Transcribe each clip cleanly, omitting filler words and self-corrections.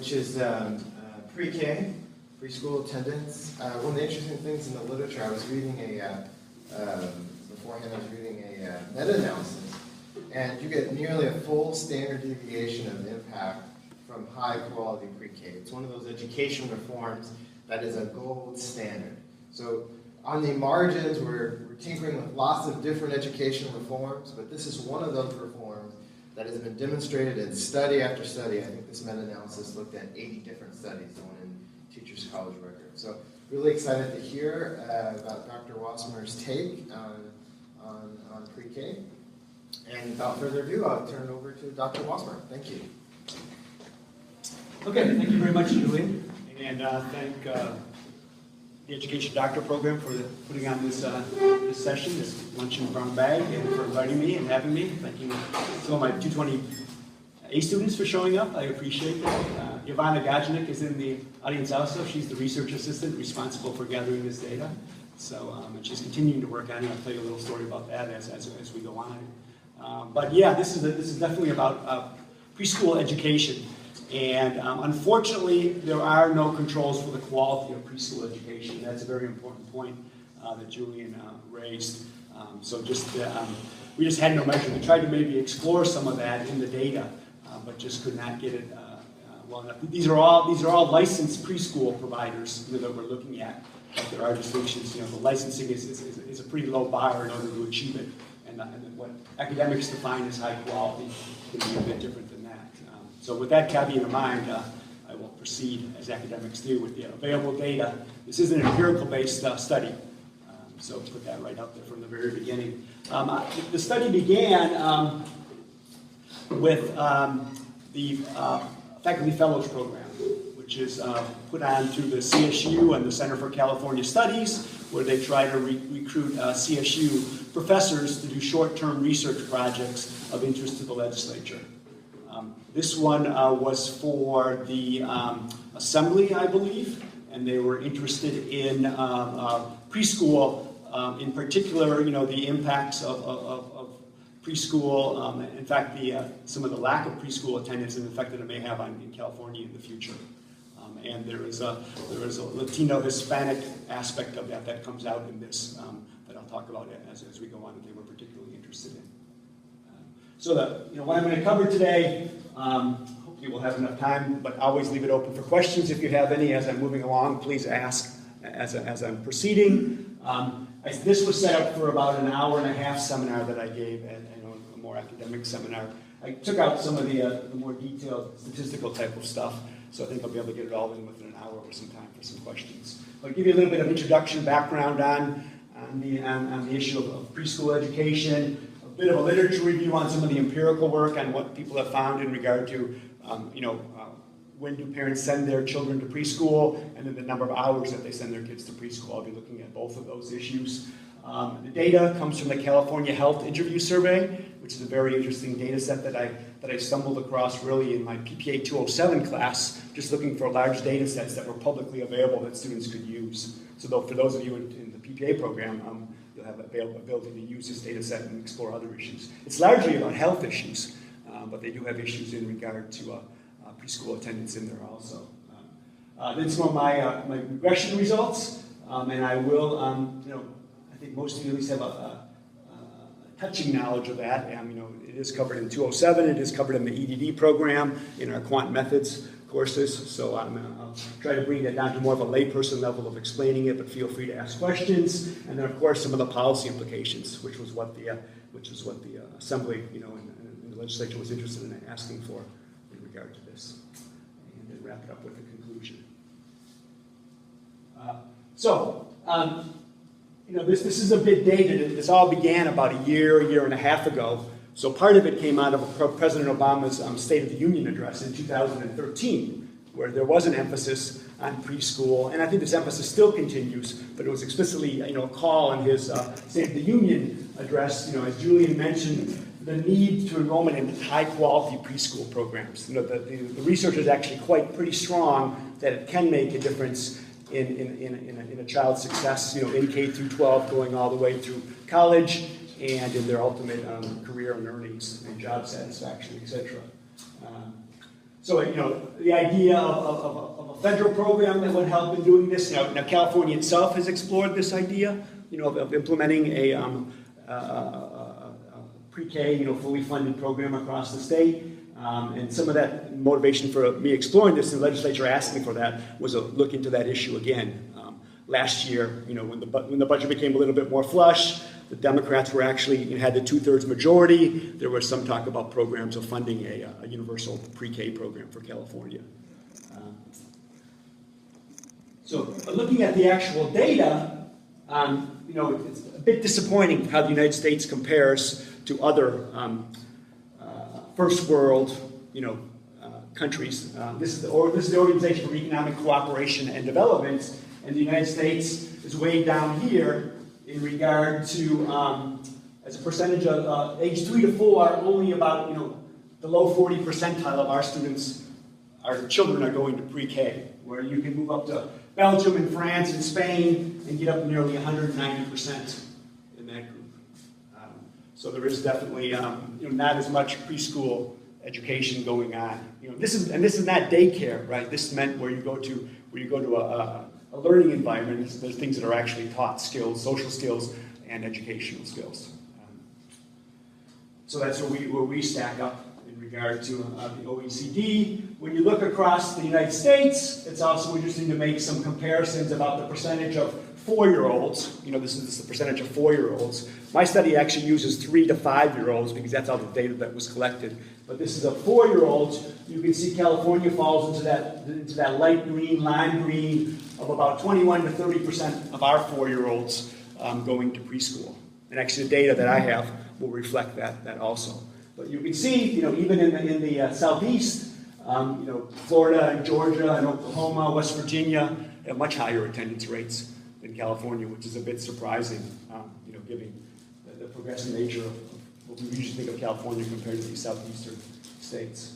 which is PreK, Preschool Attendance. One of the interesting things in the literature, I was reading beforehand I was reading a meta-analysis, and you get nearly a full standard deviation of impact from high-quality PreK. It's one of those education reforms that is a gold standard. So on the margins, we're tinkering with lots of different education reforms, but this is one of those reforms that has been demonstrated in study after study. I think this meta-analysis looked at 80 different studies, the one in Teachers College Record. So really excited to hear about Dr. Wassmer's take on PreK. And without further ado, I'll turn it over to Dr. Wassmer. Thank you. Okay, thank you very much, Julian. And thank the Education Doctor Program for putting on this session, this lunch and brown bag, and for inviting me and having me. Thank you some of my 220A students for showing up. I appreciate that. Ivana Gajnik is in the audience also. She's the research assistant responsible for gathering this data. So, and she's continuing to work on it. I'll tell you a little story about that as we go on. But yeah, this is definitely about preschool education. And unfortunately, there are no controls for the quality of preschool education. That's a very important point that Julian raised. So we just had no measure. We tried to maybe explore some of that in the data, but just could not get it well enough. These are all licensed preschool providers that we're looking at. But there are distinctions. The licensing is a pretty low bar in order to achieve it. And what academics define as high quality can be a bit different than that. So with that caveat in mind, I will proceed as academics do with the available data. This is an empirical-based study, so put that right out there from the very beginning. The study began with the Faculty Fellows Program, which is put on through the CSU and the Center for California Studies, where they try to recruit CSU professors to do short-term research projects of interest to the legislature. This one was for the Assembly, I believe, and they were interested in preschool, in particular, the impacts of preschool, in fact, some of the lack of preschool attendance and the effect that it may have in California in the future. And there is a Latino-Hispanic aspect of that comes out in this that I'll talk about as we go on, that they were particularly interested in. So what I'm going to cover today, hopefully we'll have enough time, but always leave it open for questions if you have any as I'm moving along. Please ask as I'm proceeding. This was set up for about an hour-and-a-half seminar that I gave at a more academic seminar. I took out some of the more detailed statistical type of stuff, so I think I'll be able to get it all in within an hour or some time for some questions. I'll give you a little bit of introduction, background on the issue of preschool education. Bit of a literature review on some of the empirical work on what people have found in regard to, when do parents send their children to preschool, and then the number of hours that they send their kids to preschool. I'll be looking at both of those issues. The data comes from the California Health Interview Survey, which is a very interesting data set that I stumbled across really in my PPA 207 class, just looking for large data sets that were publicly available that students could use. So for those of you in the PPA program, you'll have ability to use this data set and explore other issues. It's largely about health issues, but they do have issues in regard to preschool attendance in there also. Then some of my regression results, and I will, I think most of you at least have a touching knowledge of that. It is covered in 207, it is covered in the EdD program, in our quant methods courses, so I'll try to bring that down to more of a layperson level of explaining it, but feel free to ask questions. And then, of course, some of the policy implications, which is what the Assembly, and the legislature was interested in asking for in regard to this. And then wrap it up with a conclusion. This is a bit dated. This all began about a year and a half ago. So part of it came out of President Obama's State of the Union address in 2013, where there was an emphasis on preschool, and I think this emphasis still continues, but it was explicitly a call in his State of the Union address, as Julian mentioned, the need to enrollment in high-quality preschool programs. The research is actually pretty strong that it can make a difference in a child's success, in K through 12, going all the way through college, and in their ultimate career and earnings and job satisfaction, etc. So, the idea of a federal program that would help in doing this, now California itself has explored this idea, of implementing a pre-K, fully funded program across the state. And some of that motivation for me exploring this, and the legislature asking for that, was a look into that issue again. Last year, when the budget became a little bit more flush, the Democrats were actually had the 2/3 majority. There was some talk about programs of funding a universal pre-K program for California. So looking at the actual data, it's a bit disappointing how the United States compares to other first world, countries. This is the Organization for Economic Cooperation and Development, and the United States is way down here in regard to, as a percentage of age 3 to 4, only about the low 40 percentile of our students, our children are going to pre-K, where you can move up to Belgium and France and Spain and get up nearly 190% in that group. So there is definitely not as much preschool education going on. This is not daycare, right? This is meant where you go to a learning environment. There's things that are actually taught, skills, social skills, and educational skills. So that's where we stack up in regard to the OECD. When you look across the United States, it's also interesting to make some comparisons about the percentage of 4-year-olds. This is the percentage of 4-year-olds. My study actually uses 3 to 5-year-olds because that's all the data that was collected. But this is a 4-year-old. You can see California falls into that light green, lime green of about 21 to 30% of our 4-year-olds going to preschool. And actually the data that I have will reflect that also. But you can see, even in the southeast, Florida and Georgia and Oklahoma, West Virginia have much higher attendance rates than California, which is a bit surprising, given the progressive nature of what we usually think of California compared to the southeastern states.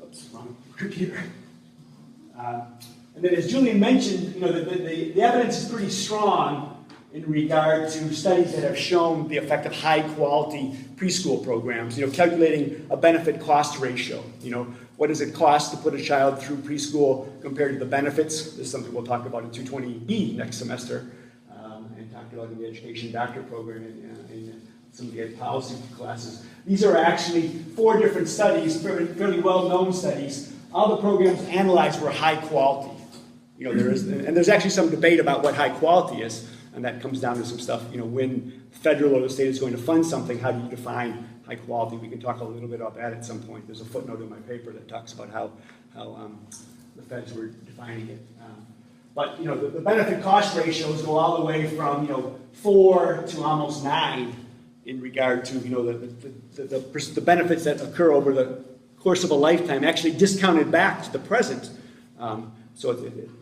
Oops, wrong computer. And then, as Julian mentioned, the evidence is pretty strong in regard to studies that have shown the effect of high-quality preschool programs. Calculating a benefit-cost ratio. What does it cost to put a child through preschool compared to the benefits? This is something we'll talk about in 220B next semester, and talk about in the education doctor program in some of the ed policy classes. These are actually 4 different studies, fairly well-known studies. All the programs analyzed were high quality. There's actually some debate about what high quality is, and that comes down to some stuff. When federal or the state is going to fund something, how do you define high quality? We can talk a little bit about that at some point. There's a footnote in my paper that talks about how the feds were defining it. But the benefit-cost ratios go all the way from 4 to almost 9 in regard to the benefits that occur over the course of a lifetime, actually discounted back to the present. So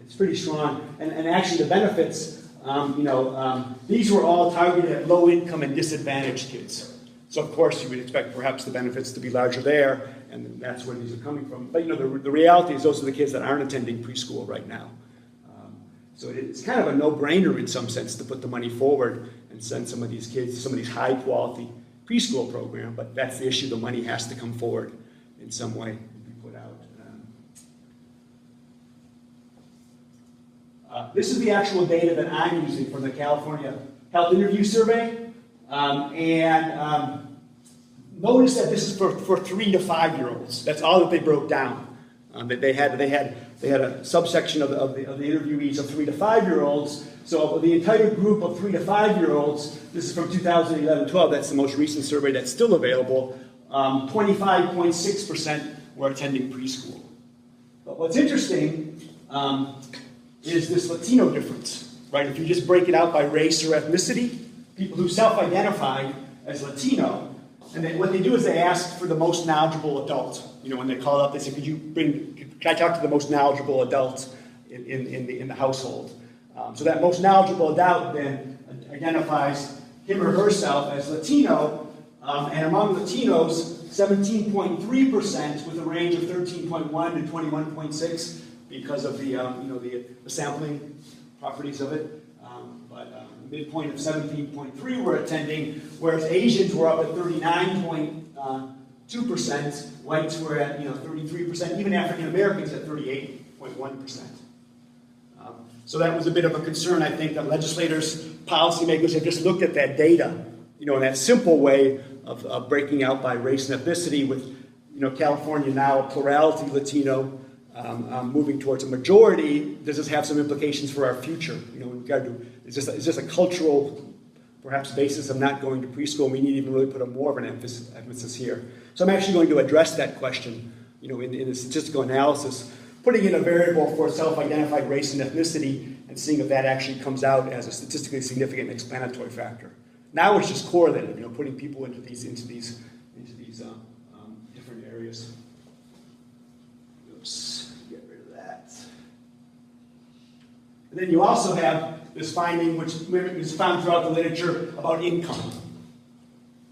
it's pretty strong. And actually the benefits, these were all targeted at low-income and disadvantaged kids. So of course you would expect perhaps the benefits to be larger there, and that's where these are coming from. But the reality is those are the kids that aren't attending preschool right now. So it's kind of a no-brainer in some sense to put the money forward and send some of these kids to some of these high-quality preschool program, but that's the issue. The money has to come forward in some way and be put out. This is the actual data that I'm using from the California Health Interview Survey. Notice that this is for 3 to 5-year-olds. That's all that they broke down. They had a subsection of the interviewees of 3 to 5-year-olds. So of the entire group of 3 to 5-year-olds, this is from 2011-12. That's the most recent survey that's still available. 25.6% were attending preschool. But what's interesting is this Latino difference, right? If you just break it out by race or ethnicity, people who self-identify as Latino, and then what they do is they ask for the most knowledgeable adult. When they call up, they say, can I talk to the most knowledgeable adult in the household? So that most knowledgeable adult then identifies him or herself as Latino, and among Latinos, 17.3% with a range of 13.1 to 21.6 because of the sampling properties of it. Midpoint of 17.3 were attending, whereas Asians were up at 39.2% 2%, whites were at 33%, even African Americans at 38.1%. So that was a bit of a concern, I think, that legislators, policymakers have just looked at that data, in that simple way of breaking out by race and ethnicity with, California now a plurality Latino, moving towards a majority. Does this have some implications for our future? In regard to, is this a cultural, perhaps, basis of not going to preschool? We need to even really put more of an emphasis here. So I'm actually going to address that question, in the statistical analysis, putting in a variable for self-identified race and ethnicity and seeing if that actually comes out as a statistically significant explanatory factor. Now it's just correlated, putting people into these different areas. Oops, get rid of that. And then you also have this finding, which is found throughout the literature, about income.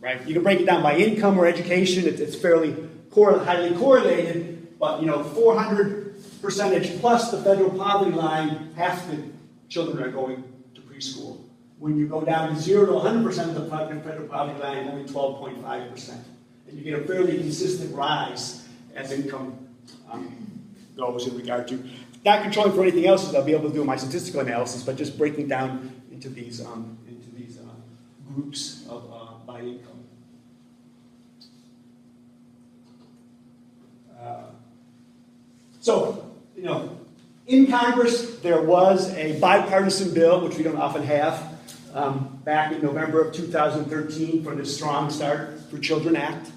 Right? You can break it down by income or education. It's fairly highly correlated, but 400% plus the federal poverty line, half the children are going to preschool. When you go down to 0 to 100% of the federal poverty line, only 12.5%. And you get a fairly consistent rise as income goes in regard to, not controlling for anything else, as I'll be able to do my statistical analysis, but just breaking down into these groups of by income. So, in Congress, there was a bipartisan bill, which we don't often have, back in November of 2013 for the Strong Start for Children Act.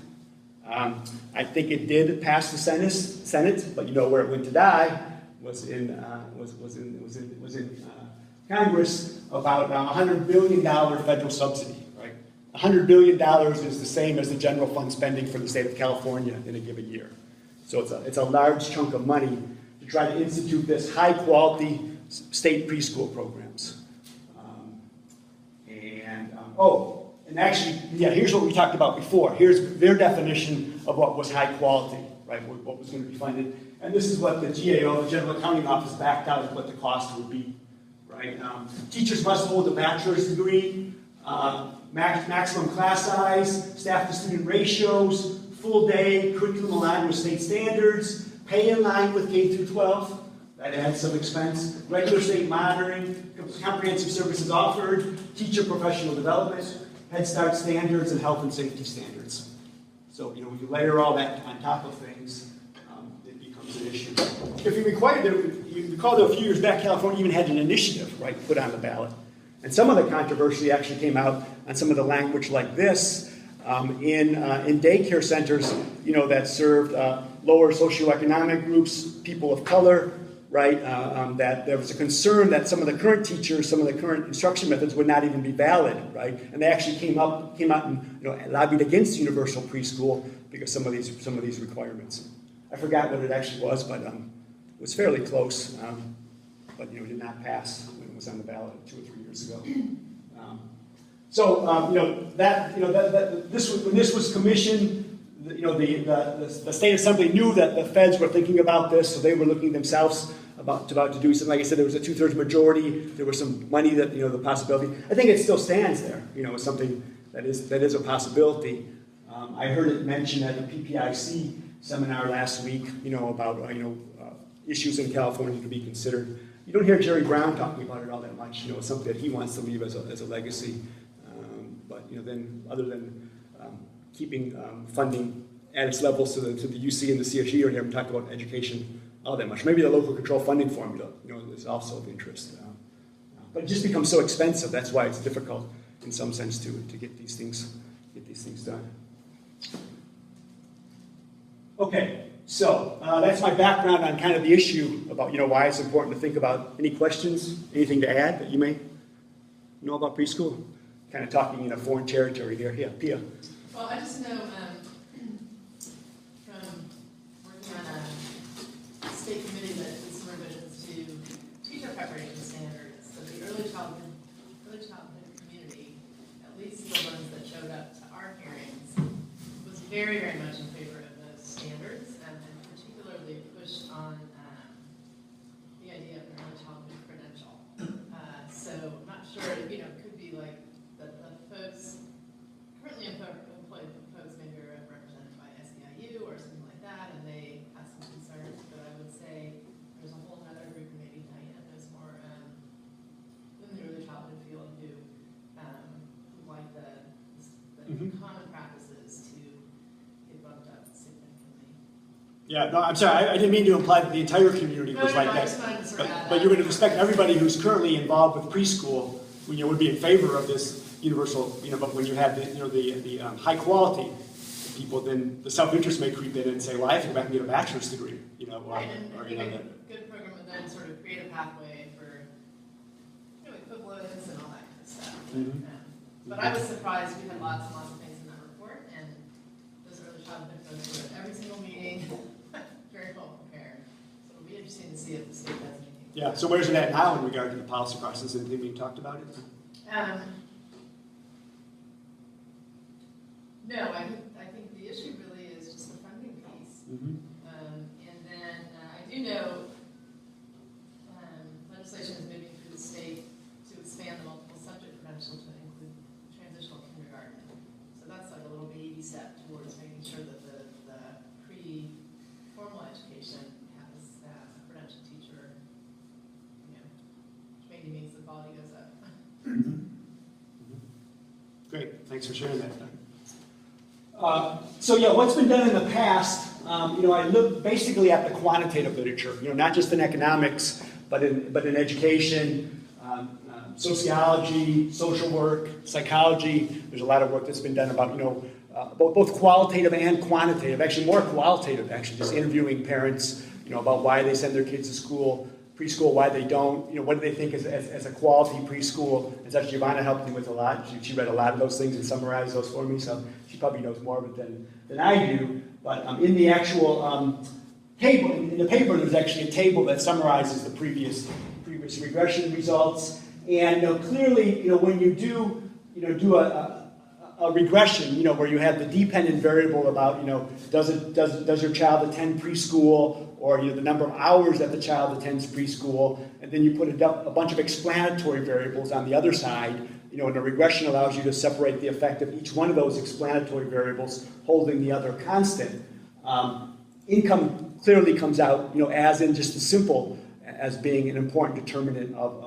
I think it did pass the Senate, but where it went to die was in Congress, about $100 billion federal subsidy. Right, $100 billion is the same as the general fund spending for the state of California in a given year. So it's a large chunk of money to try to institute this high-quality state preschool programs. And actually, here's what we talked about before. Here's their definition of what was high quality, right? What was going to be funded. And this is what the GAO, the General Accounting Office, backed out of what the cost would be, right? Teachers must hold a bachelor's degree, maximum class size, staff-to-student ratios, full day, curriculum aligned with state standards, pay in line with K through 12. That adds some expense. Regular state monitoring, comprehensive services offered, teacher professional development, Head Start standards, and health and safety standards. So, when you layer all that on top of things, it becomes an issue. If you recall that a few years back, California even had an initiative, right, put on the ballot. And some of the controversy actually came out on some of the language like this in daycare centers, that served lower socioeconomic groups, people of color, right? That there was a concern that some of the current teachers, some of the current instruction methods would not even be valid, right? And they actually came out and lobbied against universal preschool because some of these requirements. I forgot what it actually was, but it was fairly close. But it did not pass when it was on the ballot 2 or 3 years ago. When this was commissioned, the state assembly knew that the feds were thinking about this, so they were looking themselves about to do something. Like I said, there was a 2/3 majority. There was some money that the possibility. I think it still stands there. It's something that is a possibility. I heard it mentioned at the PPIC seminar last week. About issues in California to be considered. You don't hear Jerry Brown talking about it all that much. It's something that he wants to leave as a legacy. But then other than keeping funding at its levels to the UC and the CSU, you haven't talked about education all that much. Maybe the local control funding formula, is also of interest. But it just becomes so expensive. That's why it's difficult, in some sense, to get these things done. Okay, so that's my background on kind of the issue about why it's important to think about. Any questions? Anything to add that you may know about preschool? Kind of talking in a foreign territory there. Yeah, Pia. Well, I just know from working on a state committee that did some revisions to teacher preparation standards, that the early childhood community, at least the ones that showed up to our hearings, was very, very much in favor of those standards, and particularly pushed on the idea of an early childhood credential. So I'm not sure, it could be like the folks currently employed folks maybe are represented by SB Yeah, no, I'm sorry, I didn't mean to imply that the entire community was like I that. just wanted to sort of add But that. you would expect everybody who's currently involved with preschool, would be in favor of this universal, but when you have the high quality people, then the self-interest may creep in and say, well, I have to go back and get a bachelor's degree, Right, and or I think a good program would then sort of create a pathway for, equivalence and all that kind of stuff. Mhm. But I was surprised, we had lots and lots of things in that report, and those early childhood folks were at every single meeting, very well prepared. So it'll be interesting to see if the state does anything. Yeah, so where's it at now in regard to the policy process? Anything being talked about it? No, I think the issue really is just the funding piece. Mm-hmm. And then I do know legislation is moving through the state to expand the multiple subject credential to include transitional kindergarten. So that's like a little baby step towards making sure that the pre-formal education has a credential teacher, which maybe means the quality goes up. Great, thanks for sharing that. So yeah, what's been done in the past, I look basically at the quantitative literature, not just in economics, but in education, sociology, social work, psychology. There's a lot of work that's been done about, both qualitative and quantitative, actually more qualitative, actually, just interviewing parents, about why they send their kids to school, preschool, why they don't, what do they think as a quality preschool. It's actually Giovanna helped me with a lot. She read a lot of those things and summarized those for me, so she probably knows more of it than I do. But in the actual table, in the paper, there's actually a table that summarizes the previous regression results. And clearly, when you do a regression, where you have the dependent variable about, does your child attend preschool, or the number of hours that the child attends preschool, and then you put a bunch of explanatory variables on the other side, and a regression allows you to separate the effect of each one of those explanatory variables holding the other constant. Income clearly comes out, as in just as simple as being an important determinant of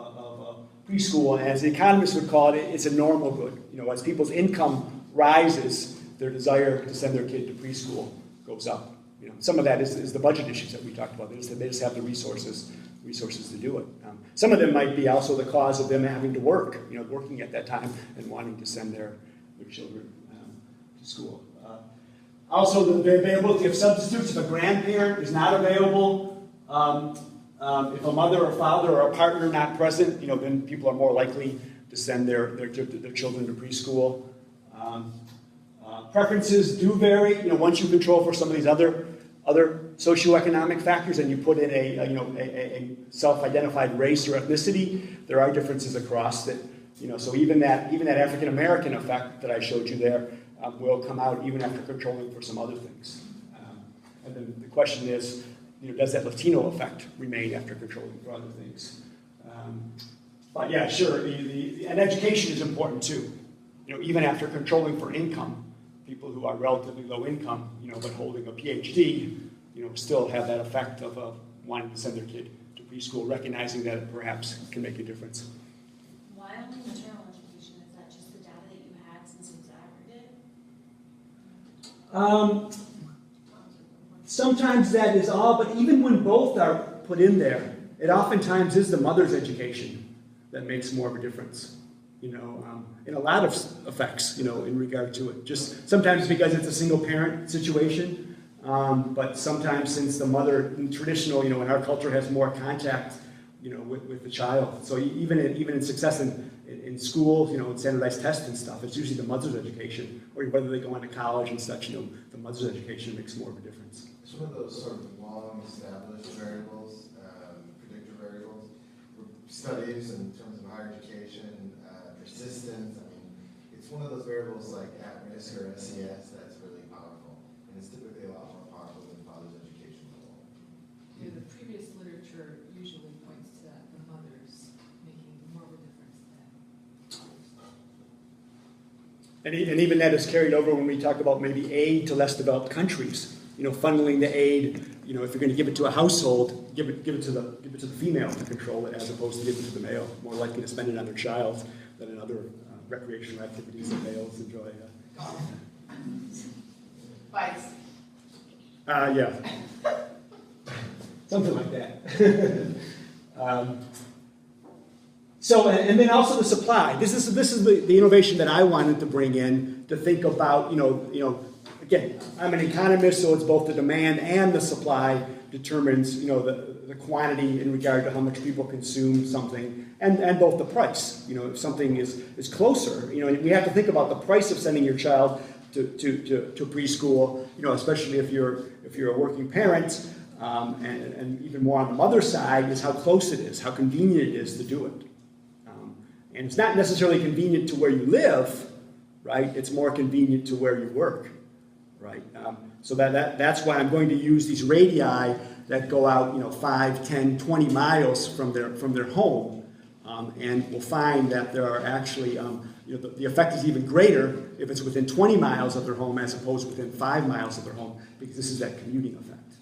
preschool, and as the economists would call it, it's a normal good. As people's income rises, their desire to send their kid to preschool goes up. Some of that is the budget issues that we talked about. They just have the resources to do it. Some of them might be also the cause of them having to work, working at that time and wanting to send their children to school. Also, the availability of substitutes. If a grandparent is not available, if a mother or father or a partner not present, then people are more likely to send their children to preschool. Preferences do vary. Once you control for some of these other socioeconomic factors, and you put in a self-identified race or ethnicity, there are differences across that. So even that African American effect that I showed you there will come out even after controlling for some other things. And then the question is, does that Latino effect remain after controlling for other things? But yeah, sure. And education is important too. Even after controlling for income, people who are relatively low income, but holding a PhD, still have that effect of wanting to send their kid to preschool, recognizing that it perhaps can make a difference. Why only maternal education? Is that just the data that you had since it was aggregate? Sometimes that is all, but even when both are put in there, it oftentimes is the mother's education that makes more of a difference. In a lot of effects, in regard to it. Just sometimes because it's a single parent situation, but sometimes since the mother, in traditional, in our culture, has more contact, with the child. So even in success in schools, in standardized tests and stuff, it's usually the mother's education, or whether they go on to college and such, the mother's education makes more of a difference. Some of those sort of long-established variables, predictor variables, studies in terms of higher education, persistence. It's one of those variables like at-risk or SES that's really powerful, and it's typically a lot more powerful than father's education level. Yeah, the previous literature usually points to the mothers making more of a difference than And even that is carried over when we talk about maybe aid to less developed countries. Funneling the aid. If you're going to give it to a household, give it to the female to control it, as opposed to give it to the male. More likely to spend it on their child than in other recreational activities that males enjoy. Bites. Yeah. Something like that. So, and then also the supply. This is the innovation that I wanted to bring in to think about, again, I'm an economist, so it's both the demand and the supply determines, the quantity in regard to how much people consume something, and both the price. If something is closer, we have to think about the price of sending your child to preschool, especially if you're a working parent, and even more on the mother's side is how close it is, how convenient it is to do it. And it's not necessarily convenient to where you live, right? It's more convenient to where you work, right? So that's why I'm going to use these radii that go out, 5, 10, 20 miles from their home, and we'll find that there are actually, the effect is even greater if it's within 20 miles of their home as opposed to within 5 miles of their home, because this is that commuting effect.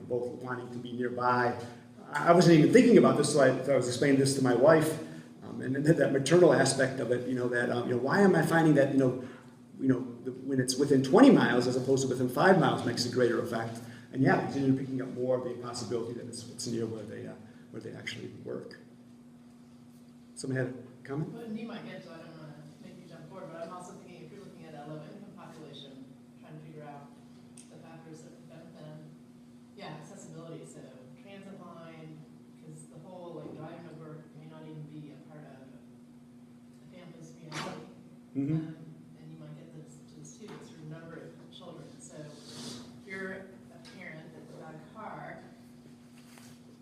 Both wanting to be nearby. I wasn't even thinking about this, so I was explaining this to my wife. And then that maternal aspect of it, why am I finding that, when it's within 20 miles as opposed to within 5 miles makes a greater effect? And yeah, because you're picking up more of the possibility that it's near where they actually work. Someone had a comment? Well, and you might get to, I don't want to make you jump forward, but I'm also thinking if you're looking at a low-income population, trying to figure out the factors that prevent them, accessibility, so transit line, because the whole driving to work may not even be a part of the family's reality. Mm-hmm. And you might get to this too, it's through number of children. So if you're a parent that's got a car,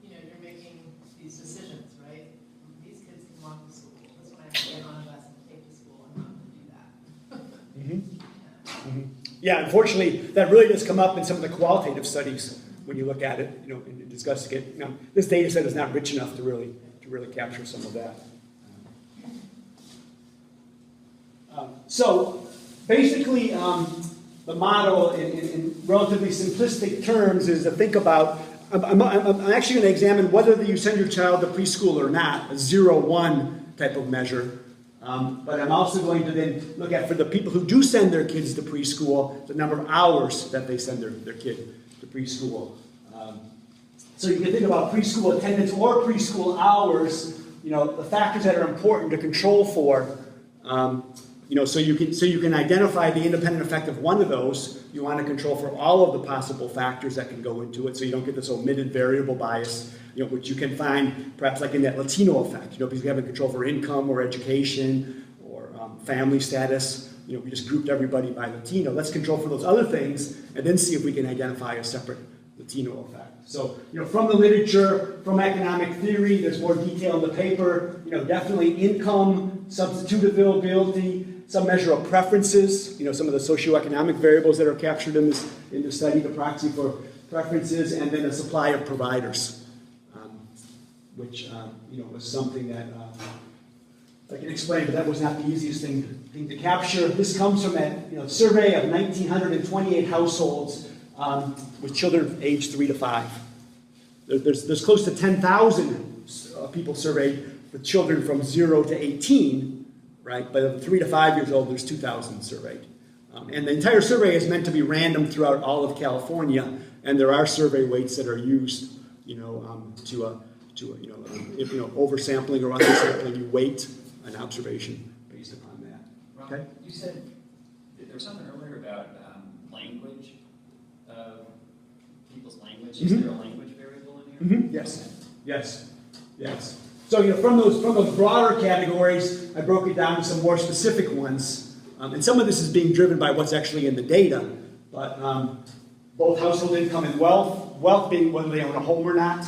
you're making these decisions, right? These kids can walk to school. This one I have to get on a bus and take to school. I'm not going to do that. Mm-hmm. Mm-hmm. Yeah, unfortunately, that really does come up in some of the qualitative studies when you look at it, and discuss it. This data set is not rich enough to really capture some of that. So basically, the model in relatively simplistic terms is to think about, I'm actually going to examine whether you send your child to preschool or not, a 0-1 type of measure. But I'm also going to then look at, for the people who do send their kids to preschool, the number of hours that they send their kid to preschool. So you can think about preschool attendance or preschool hours, the factors that are important to control for. So you can identify the independent effect of one of those. You want to control for all of the possible factors that can go into it, so you don't get this omitted variable bias, which you can find perhaps like in that Latino effect, because we have a control for income or education or family status. We just grouped everybody by Latino. Let's control for those other things and then see if we can identify a separate Latino effect. So, from the literature, from economic theory, there's more detail in the paper. Definitely income, substitute availability, some measure of preferences. Some of the socioeconomic variables that are captured in the study, the proxy for preferences, and then a supply of providers, which was something that I can explain, but that was not the easiest thing to capture. This comes from a survey of 1,928 households with children aged 3 to 5. There's close to 10,000 people surveyed with children from 0 to 18, right? But of 3 to 5 years old, there's 2,000 surveyed. And the entire survey is meant to be random throughout all of California, and there are survey weights that are used, oversampling or undersampling. You weight an observation based upon that. Ron, Okay. You said there was something earlier about language, people's language. Is there a language variable in here? Mm-hmm. Yes. So from those broader categories, I broke it down to some more specific ones, and some of this is being driven by what's actually in the data. But both household income and wealth being whether they own a home or not,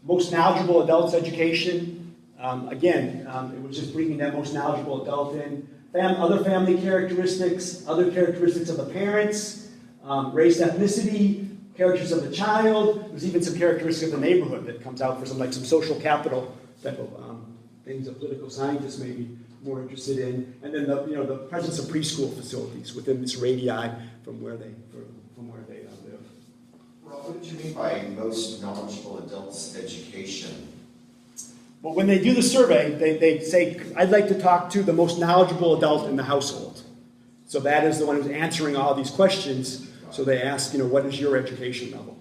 most knowledgeable adults education. It was just bringing that most knowledgeable adult in. Other family characteristics, other characteristics of the parents, race, ethnicity, characters of the child. There's even some characteristics of the neighborhood that comes out for some social capital type of things that political scientists may be more interested in. And then the presence of preschool facilities within this radii from where they live. Rob, what did you mean by most knowledgeable adults education? Well, when they do the survey, they say, I'd like to talk to the most knowledgeable adult in the household. So that is the one who's answering all these questions. So they ask, what is your education level?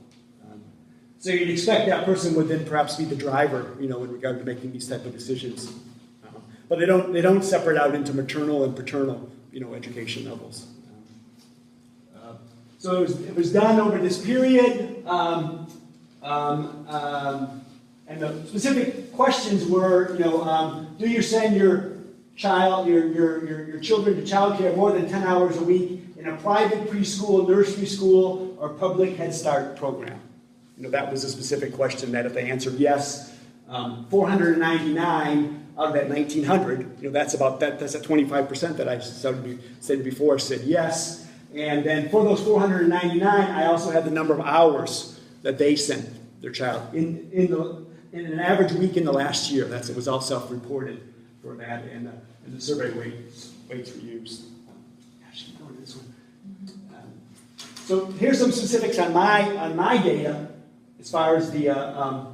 So you'd expect that person would then perhaps be the driver, in regard to making these type of decisions. But they don't separate out into maternal and paternal, education levels. So it was done over this period, and the specific questions were, do you send your child, your children to childcare more than 10 hours a week in a private preschool, nursery school, or public Head Start program? That was a specific question that if they answered yes, 499 out of that 1,900, that's about that. That's at 25% that I said before said yes. And then for those 499, I also had the number of hours that they sent their child in an average week in the last year. It was all self-reported for that, and the survey weights were used. Gosh, keep going to this one. So here's some specifics on my data as far as the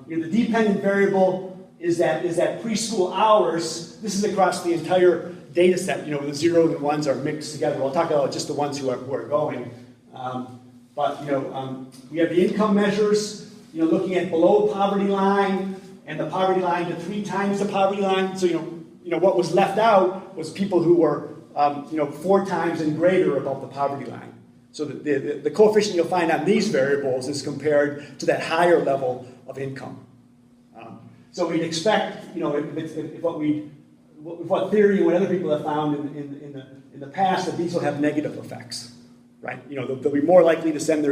dependent variable is that preschool hours. This is across the entire data set. The 0 and the 1s are mixed together. I'll talk about just the ones who are going. But we have the income measures. Looking at below poverty line and the poverty line to 3 times the poverty line. So what was left out was people who were 4 times and greater above the poverty line. So the coefficient you'll find on these variables is compared to that higher level of income. So we'd expect, if what theory and what other people have found in the past, that these will have negative effects, right? They'll be more likely to send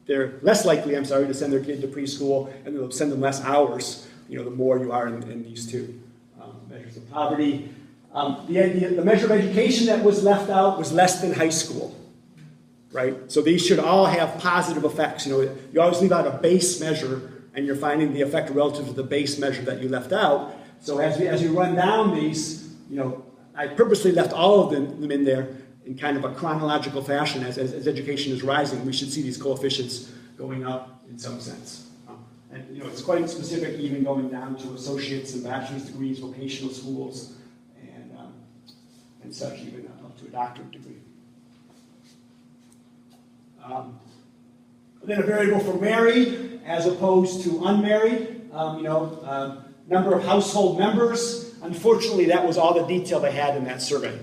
they're less likely, to send their kid to preschool, and they'll send them less hours, the more you are in these 2 measures of poverty. The measure of education that was left out was less than high school, right? So these should all have positive effects. You always leave out a base measure, and you're finding the effect relative to the base measure that you left out. So as we run down these, I purposely left all of them in there in kind of a chronological fashion. As education is rising, we should see these coefficients going up in some sense. And it's quite specific, even going down to associates and bachelor's degrees, vocational schools, and such, even up to a doctorate degree. Then a variable for married as opposed to unmarried. Number of household members. Unfortunately, that was all the detail they had in that survey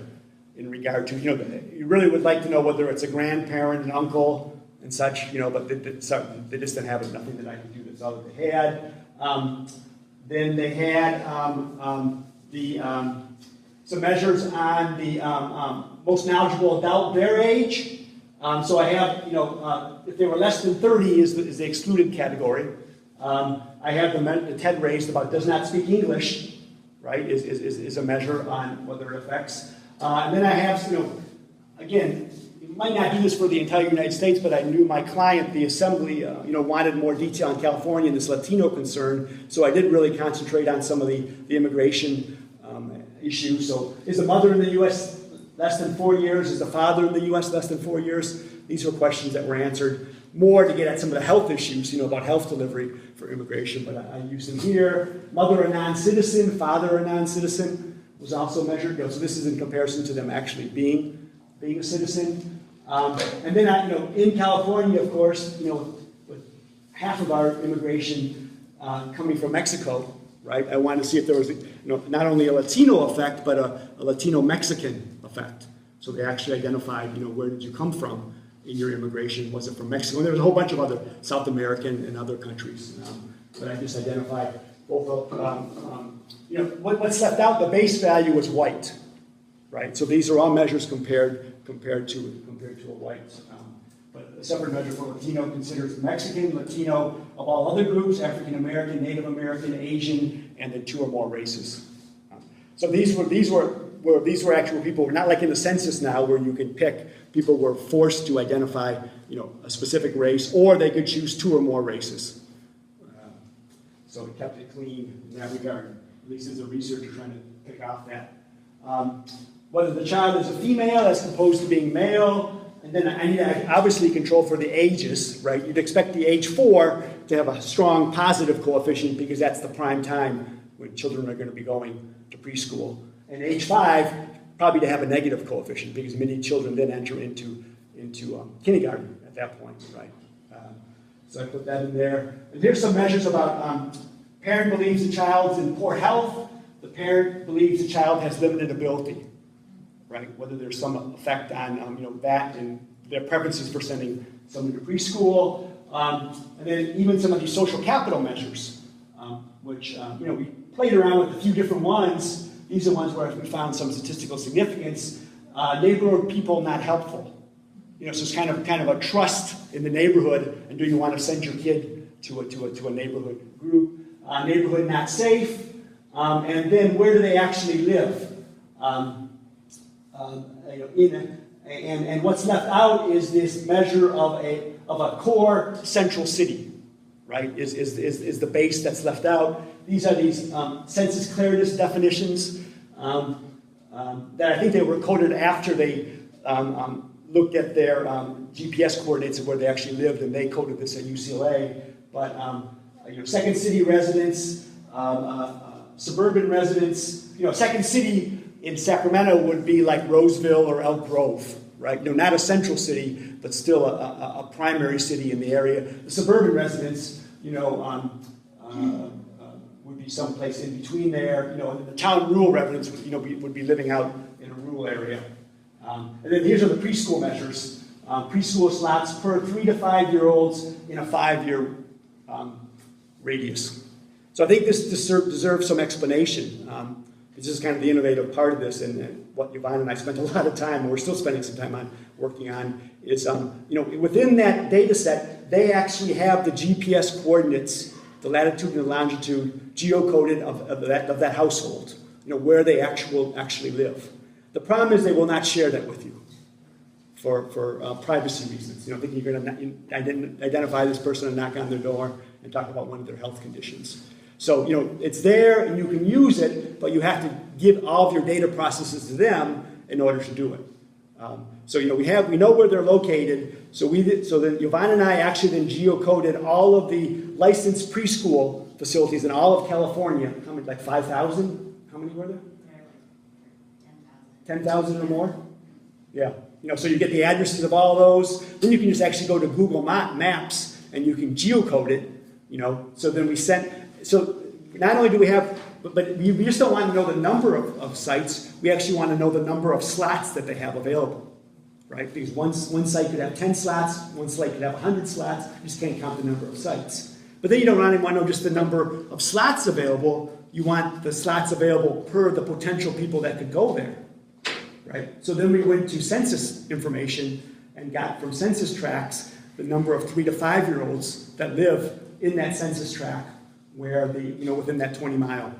in regard to, you really would like to know whether it's a grandparent, an uncle, and such, but they just didn't have it. Nothing that I could do. That's all that they had. Then they had some measures on the most knowledgeable adult, their age. So I have, if they were less than 30 is the excluded category. I have the TED raised about does not speak English, right, is a measure on whether it affects. And then I have, again, you might not do this for the entire United States, but I knew my client, the assembly, wanted more detail on California and this Latino concern, so I did really concentrate on some of the immigration issues. So is the mother in the U.S. less than 4 years? Is the father in the U.S. less than 4 years? These were questions that were answered more to get at some of the health issues, about health delivery for immigration, but I use them here. Mother a non-citizen, father a non-citizen was also measured. So this is in comparison to them actually being a citizen. And then, in California, of course, with half of our immigration coming from Mexico, right? I wanted to see if there was, not only a Latino effect, but a Latino-Mexican effect. So they actually identified, where did you come from in your immigration? Was it from Mexico? And there was a whole bunch of other South American and other countries. But I just identified both what's left out, the base value was white, right? So these are all measures compared to a white. But a separate measure for Latino considers Mexican, Latino of all other groups, African American, Native American, Asian, and then 2 or more races. So these were actual people, not like in the census now where you can pick. People were forced to identify, a specific race, or they could choose 2 or more races. So it kept it clean in that regard, at least as a researcher trying to pick off that. Whether the child is a female as opposed to being male, and then I need to obviously control for the ages, right? You'd expect the age 4 to have a strong positive coefficient because that's the prime time when children are going to be going to preschool. And age 5, probably to have a negative coefficient because many children then enter into kindergarten at that point, right? So I put that in there. And here's some measures about parent believes the child's in poor health. The parent believes the child has limited ability, right? Whether there's some effect on that and their preferences for sending someone to preschool, and then even some of these social capital measures, which we played around with a few different ones. These are ones where we found some statistical significance. Neighborhood people not helpful. So it's kind of a trust in the neighborhood, and do you want to send your kid to a neighborhood group? Neighborhood not safe, and then where do they actually live? And what's left out is this measure of a core central city, right? Is the base that's left out. These are these census clearness definitions that I think they were coded after they looked at their GPS coordinates of where they actually lived, and they coded this at UCLA. But second city residents, suburban residents, second city in Sacramento would be like Roseville or Elk Grove, right? Not a central city, but still a primary city in the area. The suburban residents, would be someplace in between there. The town rural residents would be living out in a rural area. And then here's are the preschool measures. Preschool slots per 3 to 5 year olds in a 5-year radius. So I think this deserves some explanation. This is kind of the innovative part of this, and what Yvonne and I spent a lot of time, and we're still spending some time working on, is within that data set, they actually have the GPS coordinates, the latitude and the longitude, geocoded of that household, where they actually live. The problem is they will not share that with you for privacy reasons. Thinking you're going to identify this person and knock on their door and talk about one of their health conditions. So, it's there and you can use it, but you have to give all of your data processes to them in order to do it. So, we know where they're located. So then Yvonne and I actually then geocoded all of the licensed preschool facilities in all of California. How many, like 5,000? How many were there? 10,000 or more? Yeah. So you get the addresses of all those. Then you can just actually go to Google Maps and you can geocode it. So then we sent. So not only do we have, but we just don't want to know the number of sites. We actually want to know the number of slots that they have available, right? Because one site could have 10 slots, one site could have 100 slots. You just can't count the number of sites. But then you don't want to know just the number of slots available. You want the slots available per the potential people that could go there, right? So then we went to census information and got from census tracts the number of 3 to 5 year olds that live in that census tract, where within that 20-mile,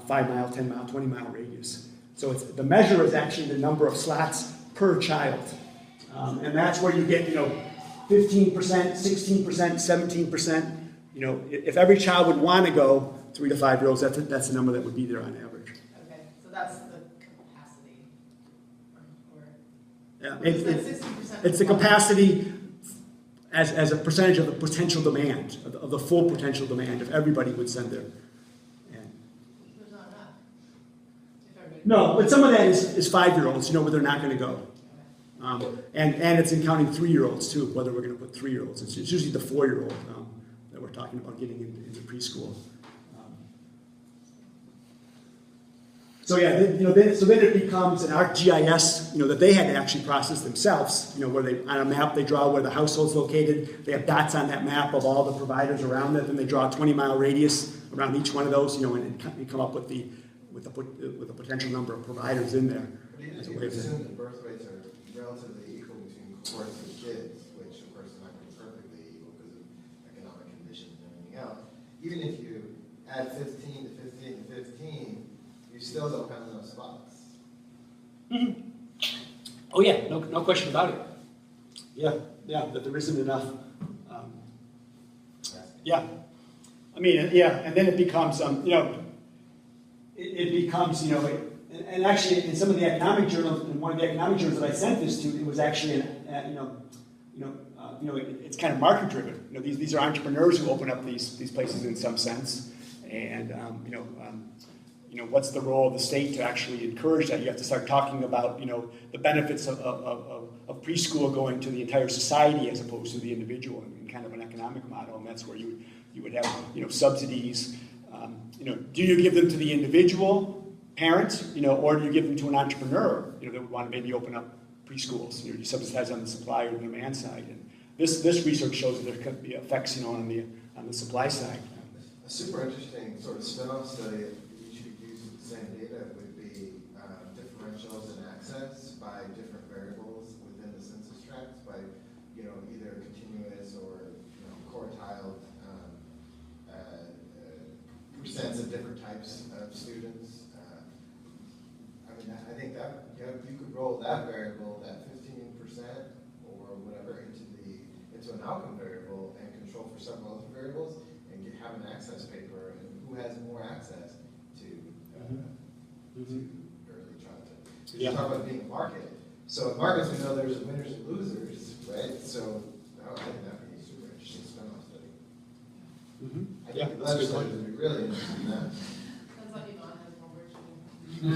5-mile, 10-mile, 20-mile radius. So the measure is actually the number of slots per child. And that's where you get, 15%, 16%, 17%. If every child would want to go 3 to 5 year olds, that's the number that would be there on average. Okay, so that's the capacity. Yeah, It's the capacity as a percentage of the potential demand, of the full potential demand, if everybody would send their. There's not enough. If everybody. No, but some of that is 5 year olds, where they're not going to go. And it's in counting 3 year olds too, whether we're going to put 3 year olds. It's usually the 4 year old that we're talking about getting into preschool. So yeah, then it becomes an ArcGIS, that they had to actually process themselves, where they, on a map, they draw where the household's located. They have dots on that map of all the providers around it. Then they draw a 20-mile radius around each one of those, and come up with the potential number of providers in there. You assume that birth rates are relatively equal between cohorts of kids, which of course is not going to be perfectly equal because of economic conditions and everything else. Even if you add 15 to 15 to 15, you still don't have enough spots. Mm-hmm. Oh yeah, no question about it. Yeah, that there isn't enough. Yeah, I mean, yeah, and then it becomes, it becomes, and actually in some of the economic journals, in one of the economic journals that I sent this to, it was actually, it's kind of market driven. These are entrepreneurs who open up these places in some sense, and you know, what's the role of the state to actually encourage that? You have to start talking about, you know, the benefits of preschool going to the entire society as opposed to the individual in kind of an economic model, and that's where you would have, you know, subsidies. You know, do you give them to the individual parent, you know, or do you give them to an entrepreneur, you know, that would want to maybe open up preschools? You know, you subsidize on the supply or the demand side, and this research shows that there could be effects, you know, on the supply side. A super interesting sort of spin-off study that you should use the same data would be differentials in access by different variables within the census tracts by, you know, either continuous or, you know, quartile percents of different types of students. I mean, I think that, you know, you could roll that variable, that 15% or whatever, into an outcome variable and control for several other variables, and have an access paper, and who has more access to early childhood. Because you talk about being a market. So in markets, we know there's winners and losers, right? So I think that would be a super interesting spin-off study. I think the legislators would be really interested in that. Sounds like Yvonne has more work to do.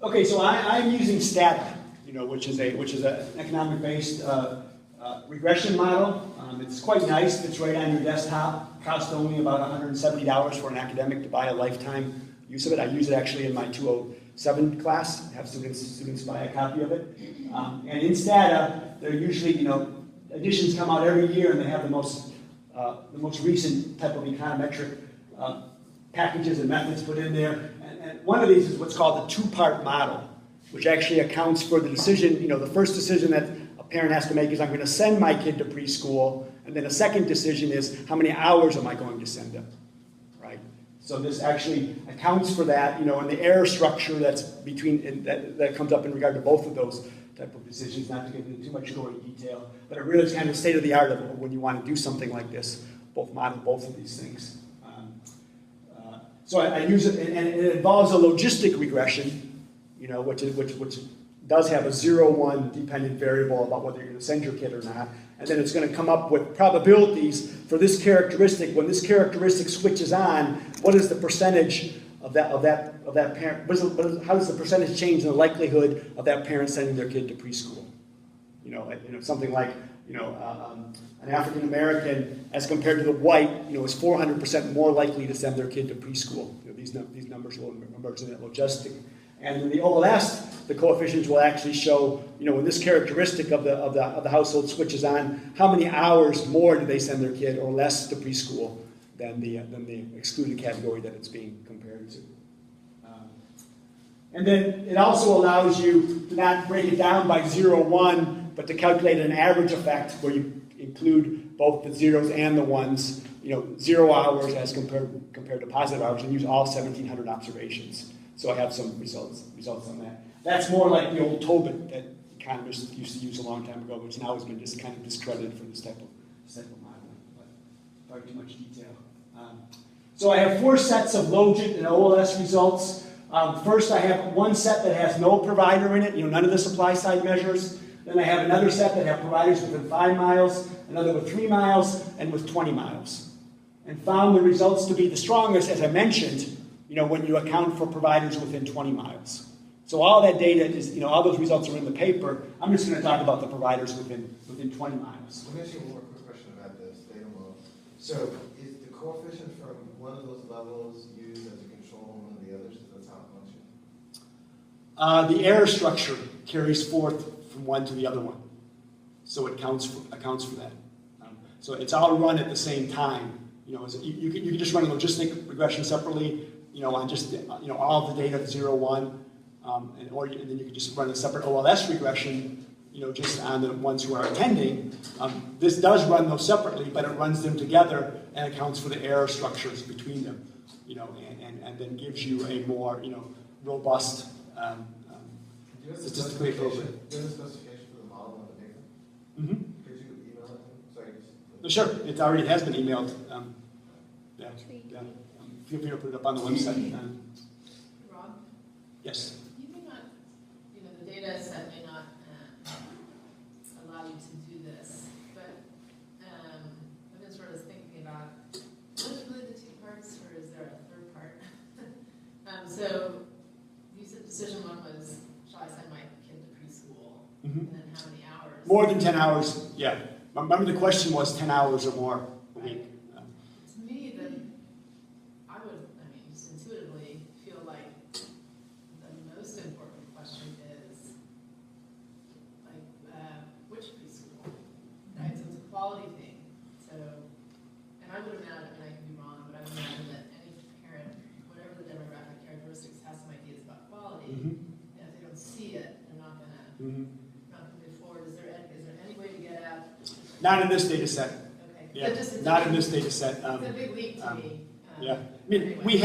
Okay, so I'm using STATA, you know, which is an economic-based regression model. It's quite nice. It's right on your desktop. Costs only about $170 for an academic to buy a lifetime use of it. I use it actually in my 207 class. Have students buy a copy of it. And in STATA, they're usually, you know, editions come out every year, and they have the most recent type of econometric packages and methods put in there. And one of these is what's called the two-part model, which actually accounts for the decision, you know, the first decision that a parent has to make is I'm going to send my kid to preschool, and then a second decision is how many hours am I going to send them, right? So this actually accounts for that, you know, and the error structure that's between, that comes up in regard to both of those type of decisions, not to get into too much gory detail, but it really is kind of state of the art of when you want to do something like this, model both of these things. So I use it, and it involves a logistic regression, you know, which does have a 0-1 dependent variable about whether you're going to send your kid or not, and then it's going to come up with probabilities for this characteristic. When this characteristic switches on, what is the percentage of that parent? How does the percentage change in the likelihood of that parent sending their kid to preschool? You know, something like, you know, an African American as compared to the white, you know, is 400% more likely to send their kid to preschool. You know, these numbers will emerge in that logistic. And in the OLS, the coefficients will actually show, you know, when this characteristic of the household switches on, how many hours more do they send their kid or less to preschool than the excluded category that it's being compared to. And then it also allows you to not break it down by 0-1, but to calculate an average effect where you include both the zeros and the ones, you know, 0 hours as compared to positive hours, and use all 1,700 observations. So I have some results on that. That's more like the old Tobit that economists used to use a long time ago, which now has been just kind of discredited for this type of modeling, but probably too much detail. So I have 4 sets of Logit and OLS results. First, I have one set that has no provider in it, you know, none of the supply side measures. Then I have another set that have providers within 5 miles, another with 3 miles, and with 20 miles. And found the results to be the strongest, as I mentioned, you know, when you account for providers within 20 miles. So all that data is, you know, all those results are in the paper. I'm just going to talk about the providers within 20 miles. Let me ask you one more quick question about this data model. So is the coefficient from one of those levels used as a control on one of the others? That's how it functions? The error structure carries forth from one to the other one. So it accounts for that. So it's all run at the same time. You know, you can just run a logistic regression separately, you know, on just, you know, all of the data 0-1, and then you can just run a separate OLS regression, you know, just on the ones who are attending. This does run those separately, but it runs them together and accounts for the error structures between them, you know, and then gives you a more, you know, robust, statistically appropriate. Do you have a specification for the model on the paper? Mm-hmm. Could you email it? Sorry. Sure, it already has been emailed. Feel free to put it up on the website. Rob? Yes. You may not, you know, the data set may not allow you to do this, but I've been sort of thinking about what is really the More than 10 hours, yeah. Remember the question was 10 hours or more a week. To me, then, I would, I mean, just intuitively feel like the most important question is, like, which preschool, right? So it's a quality thing. So, and I would imagine, and I can be wrong, but I would imagine that any parent, whatever the demographic characteristics, has some ideas about quality. And if they don't see it, they're not gonna, not gonna move forward. Is there any way to get at? Not in this data set. Okay. Yeah, But just- not in this data set. It's a big leap to me. Yeah, I mean, Anyway. we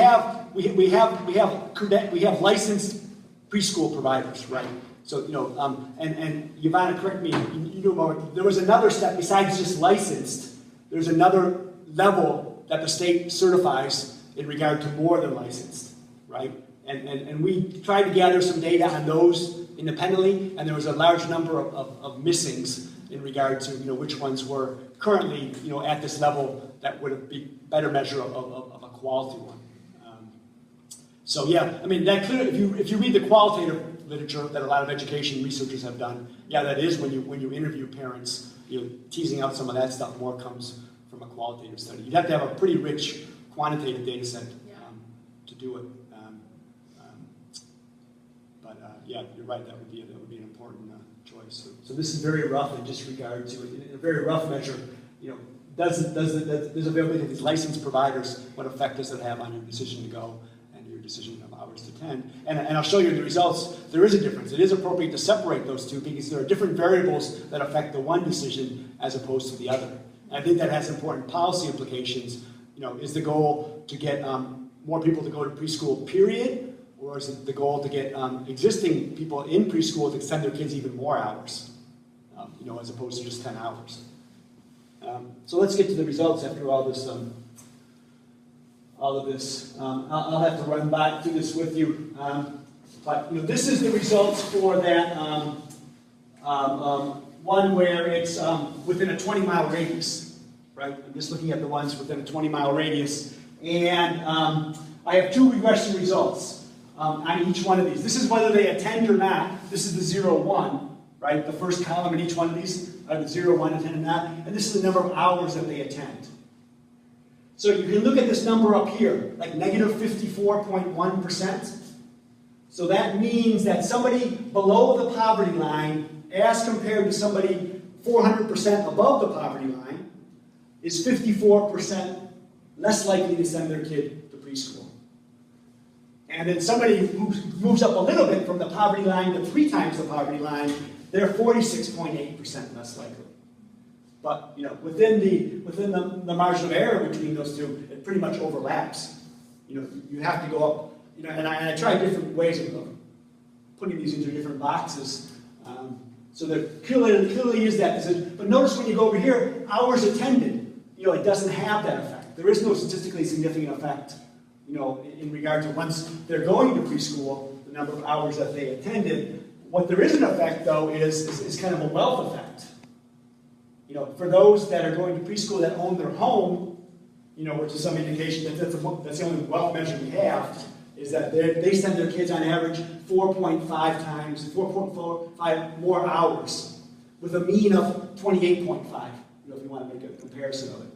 have licensed preschool providers, right? So, you know, and Yvonne, correct me, you know more, there was another step besides just licensed, there's another level that the state certifies in regard to more than licensed, right? And we tried to gather some data on those independently, and there was a large number of missings in regard to, you know, which ones were currently, you know, at this level that would be better measure of a quality one. So yeah, I mean, that clearly, if you read the qualitative literature that a lot of education researchers have done, yeah, that is when you interview parents, you know, teasing out some of that stuff more comes from a qualitative study. You'd have to have a pretty rich quantitative data set to do it. Yeah, you're right. That would be an important choice. So this is very rough in just regard to it. In a very rough measure, you know, does availability of these licensed providers, what effect does it have on your decision to go and your decision of hours to attend? And I'll show you the results. There is a difference. It is appropriate to separate those two because there are different variables that affect the one decision as opposed to the other. And I think that has important policy implications. You know, is the goal to get more people to go to preschool, period? Or is it the goal to get existing people in preschool to send their kids even more hours, you know, as opposed to just 10 hours? So let's get to the results after all this. I'll have to run back through this with you, but you know, this is the results for that one where it's within a 20-mile radius, right? I'm just looking at the ones within a 20-mile radius, and I have two regression results. On each one of these. This is whether they attend or not. This is the 0, 1, right? The first column in each one of these are the 0, 1, attend or not. And this is the number of hours that they attend. So you can look at this number up here, like negative 54.1%. So that means that somebody below the poverty line, as compared to somebody 400% above the poverty line, is 54% less likely to send their kid to preschool. And then somebody who moves up a little bit from the poverty line to 3 times the poverty line, they're 46.8% less likely. But you know, within the margin of error between those two, it pretty much overlaps. You know, you have to go up. You know, and I tried different ways of putting these into different boxes. So there clearly is that. But notice when you go over here, hours attended. You know, it doesn't have that effect. There is no statistically significant effect. You know, in regard to once they're going to preschool, the number of hours that they attended. What there is an effect, though, is kind of a wealth effect. You know, for those that are going to preschool that own their home, you know, which is some indication that that's the only wealth measure we have, is that they send their kids on average 4.5 more hours, with a mean of 28.5. You know, if you want to make a comparison of it.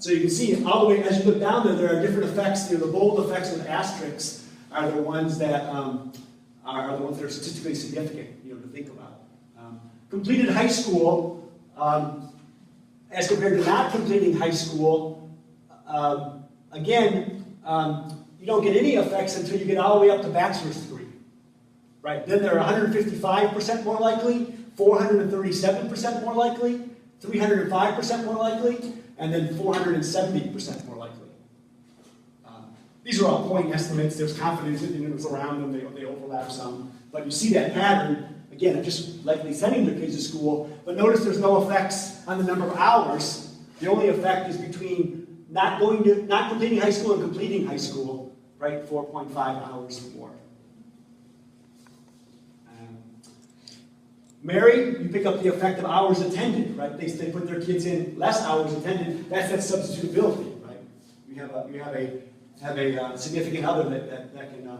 So you can see all the way, as you look down there are different effects. You know, the bold effects with asterisks are the ones that are statistically significant. You know, to think about. Completed high school, as compared to not completing high school, again, you don't get any effects until you get all the way up to bachelor's degree, right? Then they're 155% more likely, 437% more likely, 305% more likely, and then 470% more likely. These are all point estimates. There's confidence intervals around them. They overlap some. But you see that pattern, again, of just likely sending their kids to school. But notice there's no effects on the number of hours. The only effect is between not completing high school and completing high school, right? 4.5 hours more. Married, you pick up the effect of hours attended, right? They put their kids in less hours attended. That's that substitutability, right? You have a significant other that can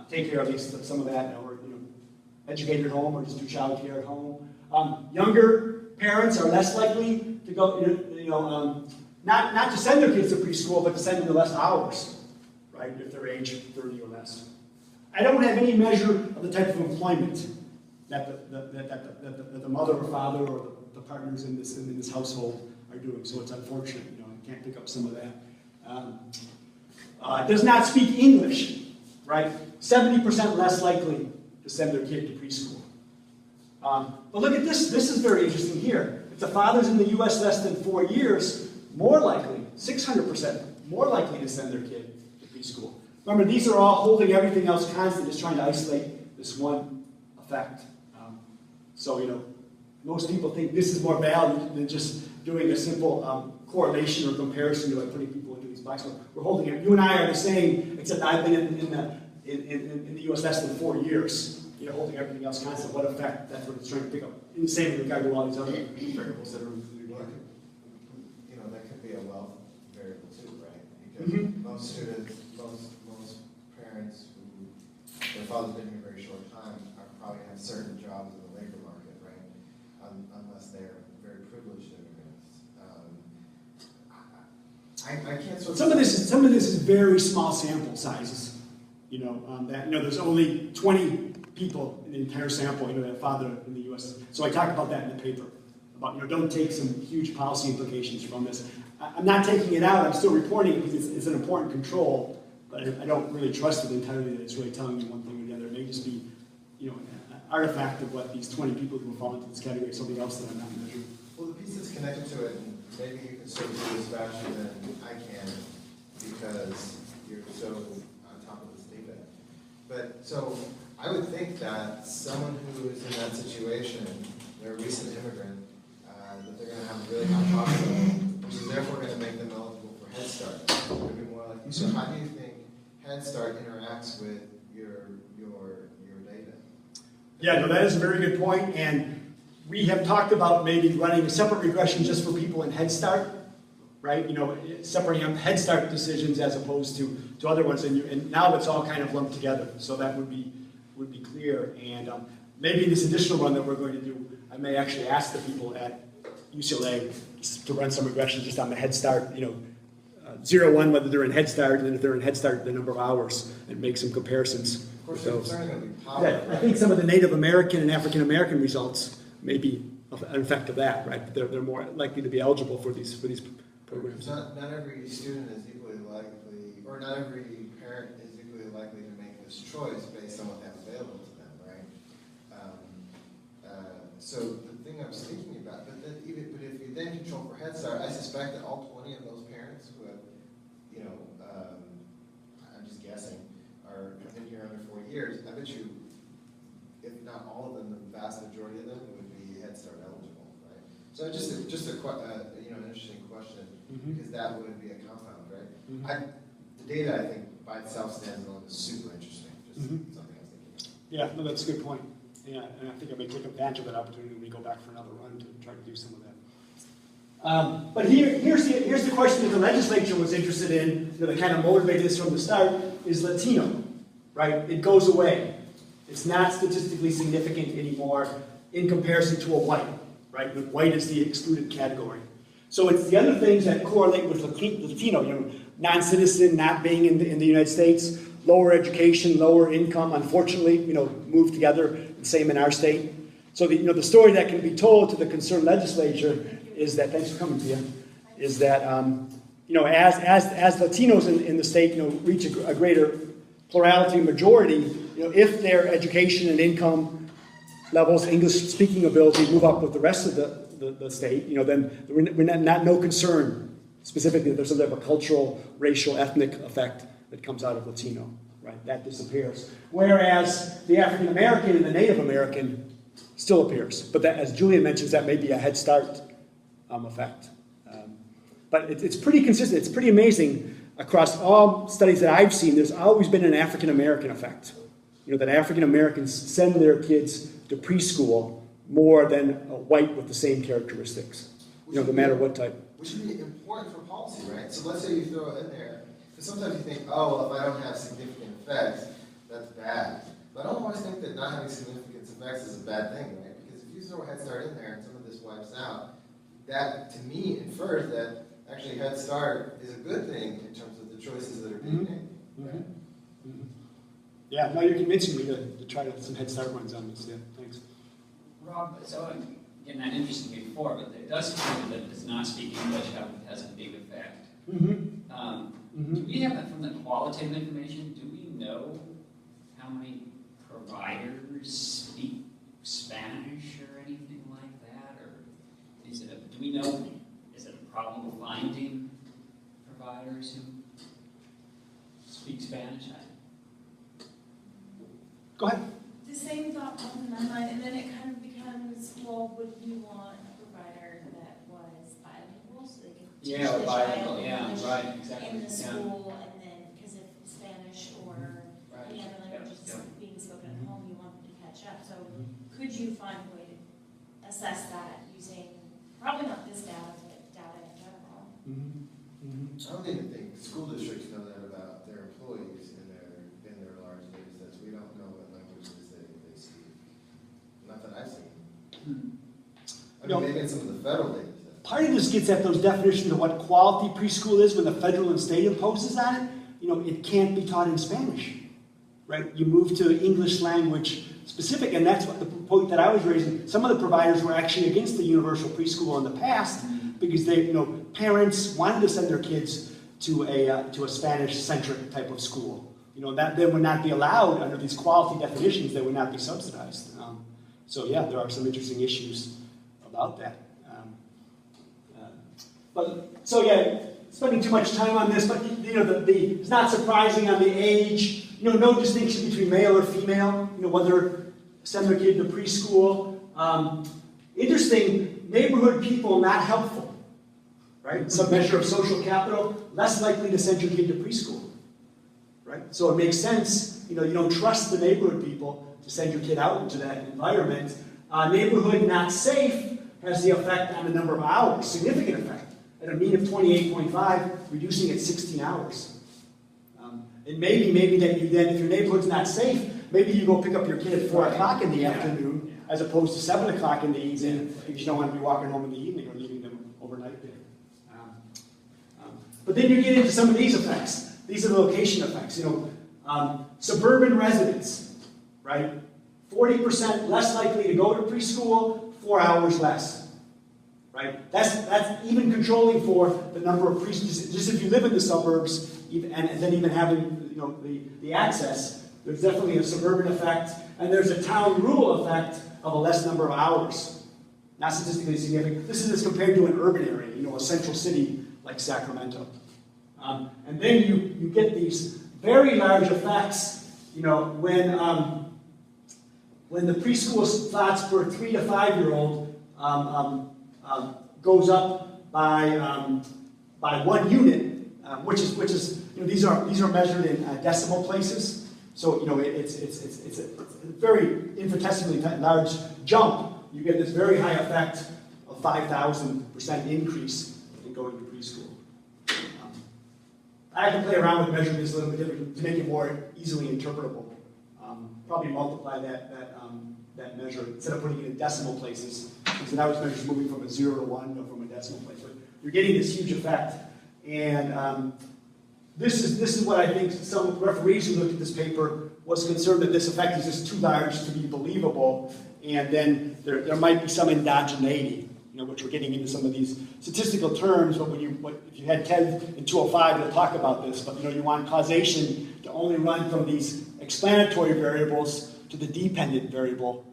take care of some of that, or you know, educate at home or just do childcare at home. Younger parents are less likely to go, not to send their kids to preschool, but to send them to less hours, right, if they're age 30 or less. I don't have any measure of the type of employment that the mother or father or the partners in this household are doing, so it's unfortunate. I can't pick up some of that. Does not speak English, right? 70% less likely to send their kid to preschool. But look at this. This is very interesting here. If the father's in the U.S. less than 4 years, more likely, 600% more likely to send their kid to preschool. Remember, these are all holding everything else constant, just trying to isolate this one effect. So, most people think this is more valued than just doing a simple correlation or comparison to like putting people into these boxes. We're holding it. You and I are the same, except I've been in the U.S. less than 4 years. Holding everything else constant. What effect? That's what it's trying to pick up. In the same regard to all these other variables that are included. Well, that could be a wealth variable too, right? Because most students, most parents who their father's been here a very short time probably have certain jobs in the labor market, right? Unless they're very privileged immigrants. I can't sort of. Some of this is very small sample sizes. There's only 20 people in the entire sample, that father in the U.S. So I talk about that in the paper, about, don't take some huge policy implications from this. I'm not taking it out, I'm still reporting it because it's an important control, but I don't really trust it entirely that it's really telling me one thing or the other. It may just be, an artifact of what these 20 people who fall into this category, something else that I'm not measuring. Well, the piece that's connected to it, and maybe you can sort of do this faster than I can, because you're so on top of this data. But so I would think that someone who is in that situation, they're a recent immigrant, that they're going to have a really high cost of them, which is therefore going to make them eligible for Head Start. They're going to be more likely. So how do you think Head Start interacts with your data? Yeah, no, that is a very good point, and we have talked about maybe running a separate regression just for people in Head Start, right? Separating up Head Start decisions as opposed to other ones, and now it's all kind of lumped together, so that would be clear. And maybe in this additional run that we're going to do, I may actually ask the people at UCLA to run some regression just on the Head Start, 0-1, whether they're in Head Start, and then if they're in Head Start, the number of hours, and make some comparisons. Of course, it's going to be power. Yeah, I think some of the Native American and African American results may be an effect of that, right? They're more likely to be eligible for these programs. Not every student is equally likely, or not every parent is equally likely to make this choice based on what they have available to them, right? So the thing I was thinking about, but if you then control for Head Start, I suspect that all 20 of those parents who have, I'm just guessing, have been here under 4 years. I bet you, if not all of them, the vast majority of them would be Head Start eligible, right? So just an interesting question, because that would be a compound, right? The data, I think, by itself stands alone is super interesting. Just something I was thinking about. Yeah, no, that's a good point. Yeah, and I think I may take advantage of that opportunity when we go back for another run to try to do some of that. But here's the question that the legislature was interested in, that kind of motivated us from the start, is Latino, right? It goes away. It's not statistically significant anymore in comparison to a white, right? The white is the excluded category. So it's the other things that correlate with Latino, non-citizen, not being in the United States, lower education, lower income, unfortunately, move together, same in our state. So the story that can be told to the concerned legislature is that, thanks for coming to you, is that, as Latinos in the state, reach a greater plurality majority, if their education and income levels, English speaking ability move up with the rest of the state, then we're no concern specifically that there's some type of cultural, racial, ethnic effect that comes out of Latino, right? That disappears. Whereas the African American and the Native American still appears. But that, as Julian mentions, that may be a Head Start effect. But it's pretty consistent. It's pretty amazing. Across all studies that I've seen, there's always been an African American effect. That African Americans send their kids to preschool more than a white with the same characteristics, no matter what type. Which would be important for policy, right? So let's say you throw it in there. Because sometimes you think, oh, well, if I don't have significant effects, that's bad. But I don't always think that not having significant effects is a bad thing, right? Because if you throw Head Start in there and some of this wipes out, that to me infers that actually Head Start is a good thing in terms of the choices that are being made. Right? Yeah, no, you're convincing me to try to some Head Start ones on this. Yeah, thanks. Rob, so again, not interested before, but it does seem that does not speak English has a big effect. Do we have that from the qualitative information? Do we know how many providers speak Spanish or anything like that? Or is it do we know, is it a problem finding providers who speak Spanish? Go ahead. The same thought popped in my mind, and then it kind of becomes, well, would you want a provider that was bilingual so they could teach Yeah, the bilingual, child yeah, English right, exactly. in the Yeah. school, and then, because if Spanish or Right. any other language is Yeah. being spoken at home, you want them to catch up. So could you find a way to assess that using, probably not this data, but data in general? I don't even think school districts know that about their employees in their large data sets. We don't know what languages they speak. Not that I've seen. I mean, maybe in some of the federal data sets. Part of this gets at those definitions of what quality preschool is when the federal and state imposes on it. It can't be taught in Spanish, right? You move to English language specific, and that's what the point that I was raising. Some of the providers were actually against the universal preschool in the past because parents wanted to send their kids to a Spanish-centric type of school. That they would not be allowed under these quality definitions. They would not be subsidized. So yeah, there are some interesting issues about that. Spending too much time on this, but it's not surprising on the age. No distinction between male or female. Whether send their kid to preschool. Interesting, neighborhood people not helpful. Right? Some measure of social capital, less likely to send your kid to preschool. Right? So it makes sense, you don't trust the neighborhood people to send your kid out into that environment. Neighborhood not safe has the effect on the number of hours, significant effect. At a mean of 28.5, reducing it 16 hours. And maybe that you then, if your neighborhood's not safe, maybe you go pick up your kid at 4 o'clock in the afternoon, as opposed to 7 o'clock in the evening, because you don't want to be walking home in the evening or leaving them overnight there. But then you get into some of these effects. These are the location effects. Suburban residents, right? 40% less likely to go to preschool, 4 hours less. Right? That's even controlling for the number of preschools. Just if you live in the suburbs, and then even having the access, there's definitely a suburban effect, and there's a town-rural effect of a less number of hours. Not statistically significant. This is as compared to an urban area, a central city like Sacramento. And then you get these very large effects, when the preschool slots per 3 to 5-year-old goes up by 1 unit, which is these are measured in decimal places. So it's a very infinitesimally large jump. You get this very high effect of 5,000% increase in going to preschool. I can play around with measuring this a little bit different to make it more easily interpretable. Probably multiply that measure instead of putting it in decimal places, because then I was measuring moving from a 0 to 1 or from a decimal place. But you're getting this huge effect, and this is what I think some referees who looked at this paper was concerned that this effect is just too large to be believable, and then there might be some endogeneity, which we're getting into some of these statistical terms. But if you had Ted in 205, they'll talk about this. But you want causation to only run from these explanatory variables to the dependent variable,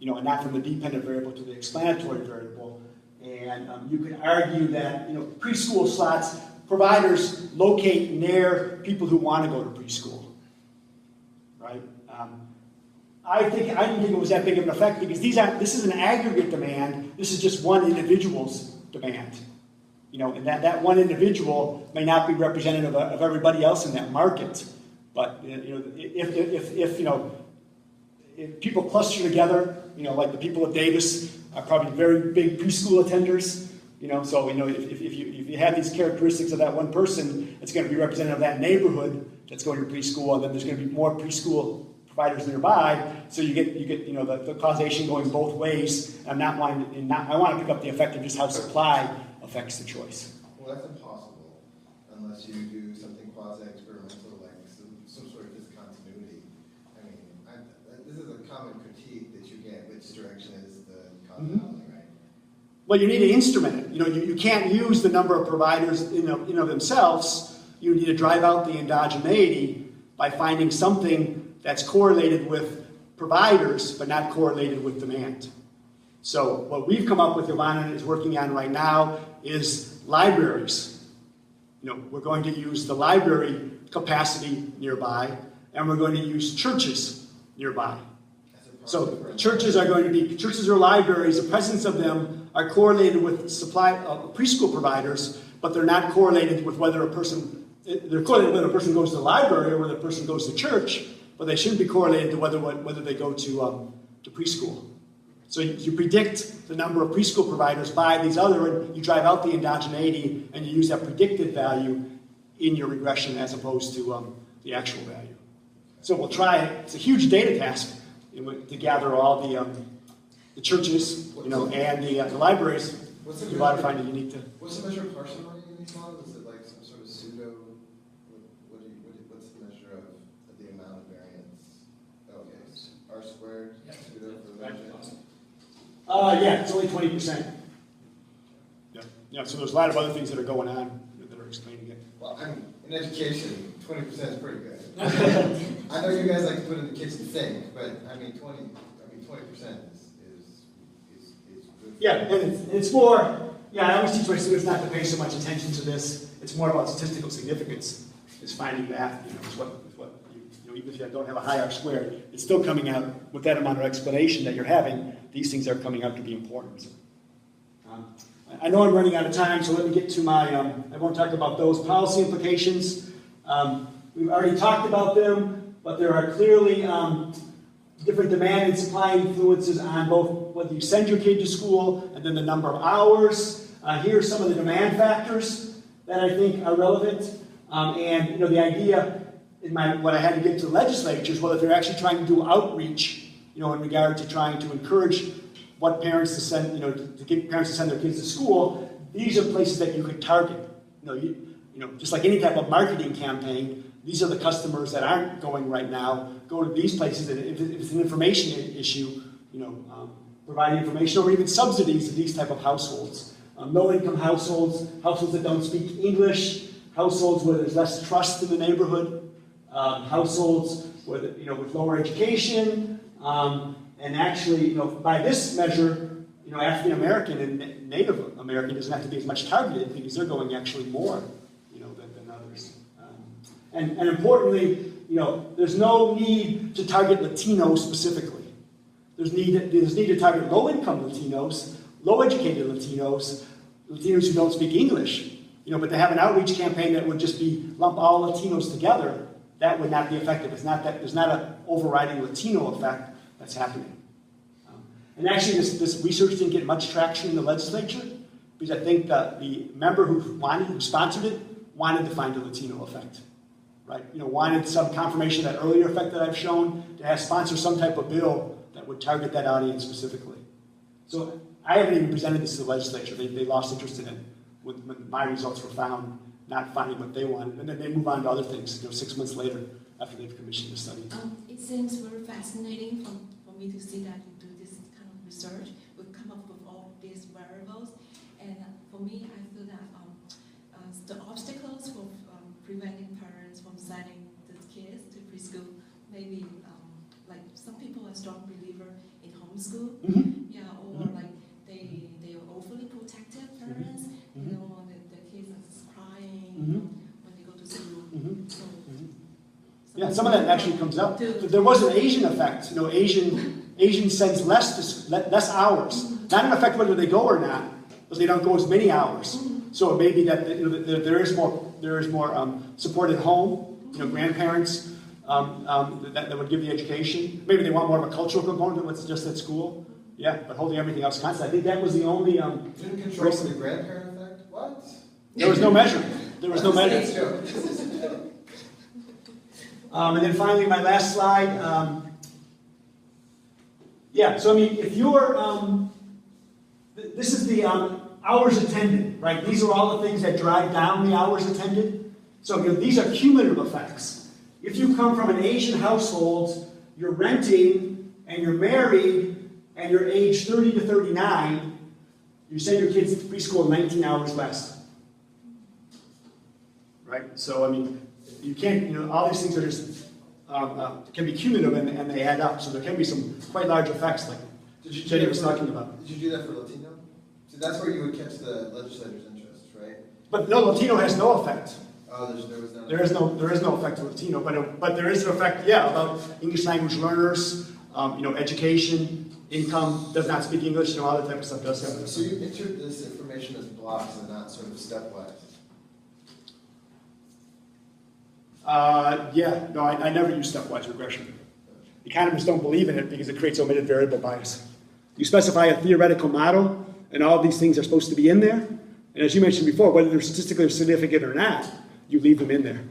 and not from the dependent variable to the explanatory variable. And you could argue that preschool slots providers locate near people who want to go to preschool, right? I didn't think it was that big of an effect because this is an aggregate demand. This is just one individual's demand, and that one individual may not be representative of everybody else in that market. But if people cluster together, like the people of Davis are probably very big preschool attenders. So if you have these characteristics of that one person, it's going to be representative of that neighborhood that's going to preschool, and then there's going to be more preschool providers nearby, so you get the causation going both ways. I want to pick up the effect of just how supply affects the choice. Well, that's impossible unless you do something quasi-experimental, like some sort of discontinuity. I mean, this is a common critique that you get, which direction is the causality, right? Well, you need to instrument it. You can't use the number of providers themselves. You need to drive out the endogeneity by finding something that's correlated with providers, but not correlated with demand. So what we've come up with, Ivana is working on right now, is libraries. We're going to use the library capacity nearby, and we're going to use churches nearby. So churches or libraries, the presence of them are correlated with supply of preschool providers, but they're not correlated with whether a person goes to the library or whether a person goes to church, but they shouldn't be correlated to whether they go to preschool. So you predict the number of preschool providers by these and you drive out the endogeneity, and you use that predicted value in your regression as opposed to the actual value. So we'll try it. It's a huge data task to gather all the churches, and the libraries. What's the find it unique to. What's the measure of parsimony in these models? Is it like some sort of pseudo? What's the measure of the amount of variance? Okay, R squared pseudo for variance. Yeah, it's only 20%. Yeah. So there's a lot of other things that are going on that are explaining it. Well, in education, 20% is pretty good. I know you guys like to put in the kitchen sink, but 20% is good. Yeah, and it's more. Yeah, I always teach my students not to pay so much attention to this. It's more about statistical significance. Is finding that is what even if you don't have a high R squared, it's still coming out with that amount of explanation that you're having. These things are coming out to be important. I know I'm running out of time, so let me get to my. I won't talk about those policy implications. We've already talked about them, but there are clearly different demand and supply influences on both whether you send your kid to school and then the number of hours. Here are some of the demand factors that I think are relevant. And the idea in what I had to get to the legislature is whether they're actually trying to do outreach, in regard to trying to encourage what parents to send, to get parents to send their kids to school. These are places that you could target. Just like any type of marketing campaign, these are the customers that aren't going right now. Go to these places, and if it's an information issue, provide information or even subsidies to these type of households. Low-income households that don't speak English, households where there's less trust in the neighborhood, households where with lower education, and actually, by this measure, African American and Native American doesn't have to be as much targeted because they're going actually more, than others. And importantly, there's no need to target Latinos specifically. There's need to target low-income Latinos, low-educated Latinos who don't speak English. But to have an outreach campaign that would just be lump all Latinos together, that would not be effective. It's not that there's not an overriding Latino effect that's happening. And actually, this research didn't get much traction in the legislature because I think that the member who sponsored it wanted to find a Latino effect, right? Wanted some confirmation of that earlier effect that I've shown to have sponsor some type of bill that would target that audience specifically. So I haven't even presented this to the legislature. They lost interest in it when my results were found, not finding what they wanted, and then they move on to other things. 6 months later, after they've commissioned the study. It seems very fascinating for me to see that you do this kind of research. We've come up with all these variables, and for me, I feel that the obstacles for preventing parents from sending these kids to preschool, maybe like some people are strong believer in homeschool, or like they are overly protective parents, the kids are crying when they go to school. Yeah, some of that actually comes up. There was an Asian effect. Asian sends less hours. Not an effect whether they go or not, because they don't go as many hours. So it may be that there is more support at home. Grandparents that would give the education. Maybe they want more of a cultural component than what's just at school. Yeah, but holding everything else constant. I think that was the only. Didn't control for the grandparent effect? What? There was no measure. There was no measure. And then finally, my last slide. Yeah, so I mean, if you're, this is the hours attended, right? These are all the things that drive down the hours attended. So these are cumulative effects. If you come from an Asian household, you're renting, and you're married, and you're age 30 to 39, you send your kids to preschool 19 hours less. Right? So, I mean, you can't, all these things are just, can be cumulative and they add up. So there can be some quite large effects like Jenny was talking about. Did you do that for Latino? See, that's where you would catch the legislator's interest, right? But no, Latino has no effect. Oh, there was none. There is no effect to Latino, but there is an effect, yeah, about English language learners, education, income, does not speak English, all that type of stuff does have. So you entered this information as blocks and not sort of stepwise. Yeah, no, I never use stepwise regression. Economists don't believe in it because it creates omitted variable bias. You specify a theoretical model, and all these things are supposed to be in there. And as you mentioned before, whether they're statistically significant or not, you leave them in there.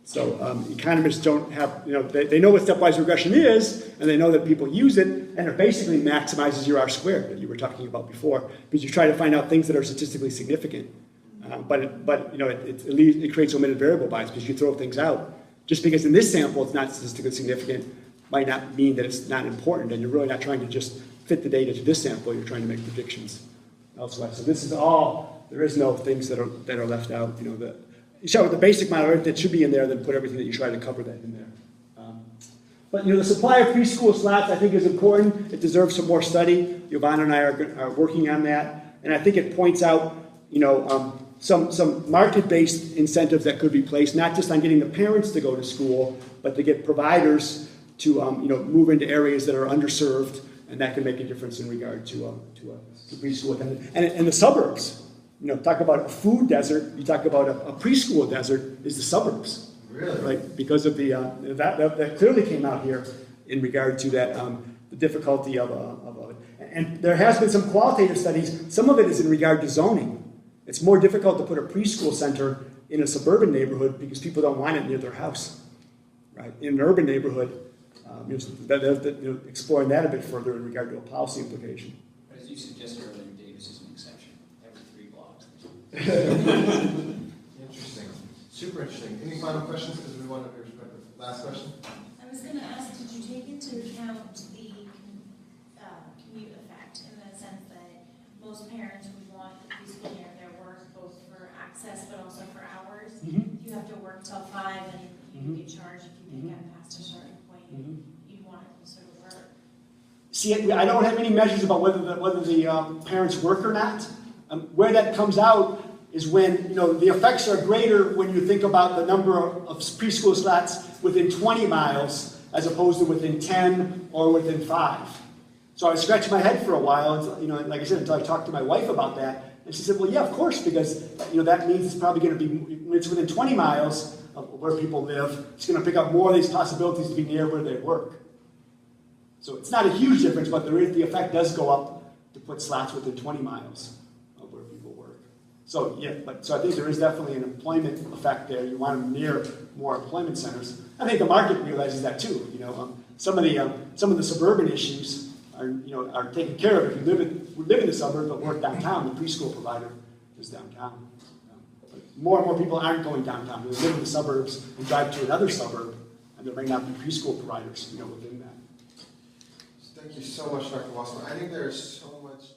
So economists don't have, they know what stepwise regression is, and they know that people use it, and it basically maximizes your R-squared that you were talking about before, because you try to find out things that are statistically significant. But it creates omitted variable bias because you throw things out. Just because in this sample it's not statistically significant might not mean that it's not important, and you're really not trying to just fit the data to this sample, you're trying to make predictions elsewhere. So this is all, there is no things that are left out. You start with the basic model that should be in there, then put everything that you try to cover that in there. But the supply of preschool slots I think is important. It deserves some more study. Yvonne and I are working on that, and I think it points out some market-based incentives that could be placed, not just on getting the parents to go to school, but to get providers to move into areas that are underserved, and that can make a difference in regard to preschool attendance. And the suburbs, talk about a food desert, you talk about a preschool desert, is the suburbs. Really? Right? Because of the, that clearly came out here in regard to that, the difficulty of it. And there has been some qualitative studies, some of it is in regard to zoning. It's more difficult to put a preschool center in a suburban neighborhood because people don't want it near their house, right? In an urban neighborhood, exploring that a bit further in regard to a policy implication. But as you suggested earlier, Davis is an exception. Every 3 blocks. Interesting. Super interesting. Any final questions? Because we want to respect the last question. I was going to ask, did you take into account the commute effect in the sense that most parents would want the preschool near their work, both for access but also for hours? Mm-hmm. If you have to work till 5 and you get charged if you pick up past a certain point, you'd want it to sort of work. See, I don't have any measures about whether the parents work or not. Where that comes out is when the effects are greater when you think about the number of preschool slots within 20 miles as opposed to within 10 or within 5. So I scratched my head for a while, like I said, until I talked to my wife about that. And she said, well, yeah, of course, because that means it's probably going to be, when it's within 20 miles of where people live, it's going to pick up more of these possibilities to be near where they work. So it's not a huge difference, but the effect does go up to put slots within 20 miles of where people work. So yeah, so I think there is definitely an employment effect there. You want them near more employment centers. I think the market realizes that too. Some of the suburban issues are taken care of if you live in the suburb but work downtown. The preschool provider is downtown. But more and more people aren't going downtown. They live in the suburbs and drive to another suburb, and there may not be preschool providers within that. Thank you so much, Dr. Wassmer. I think there is so much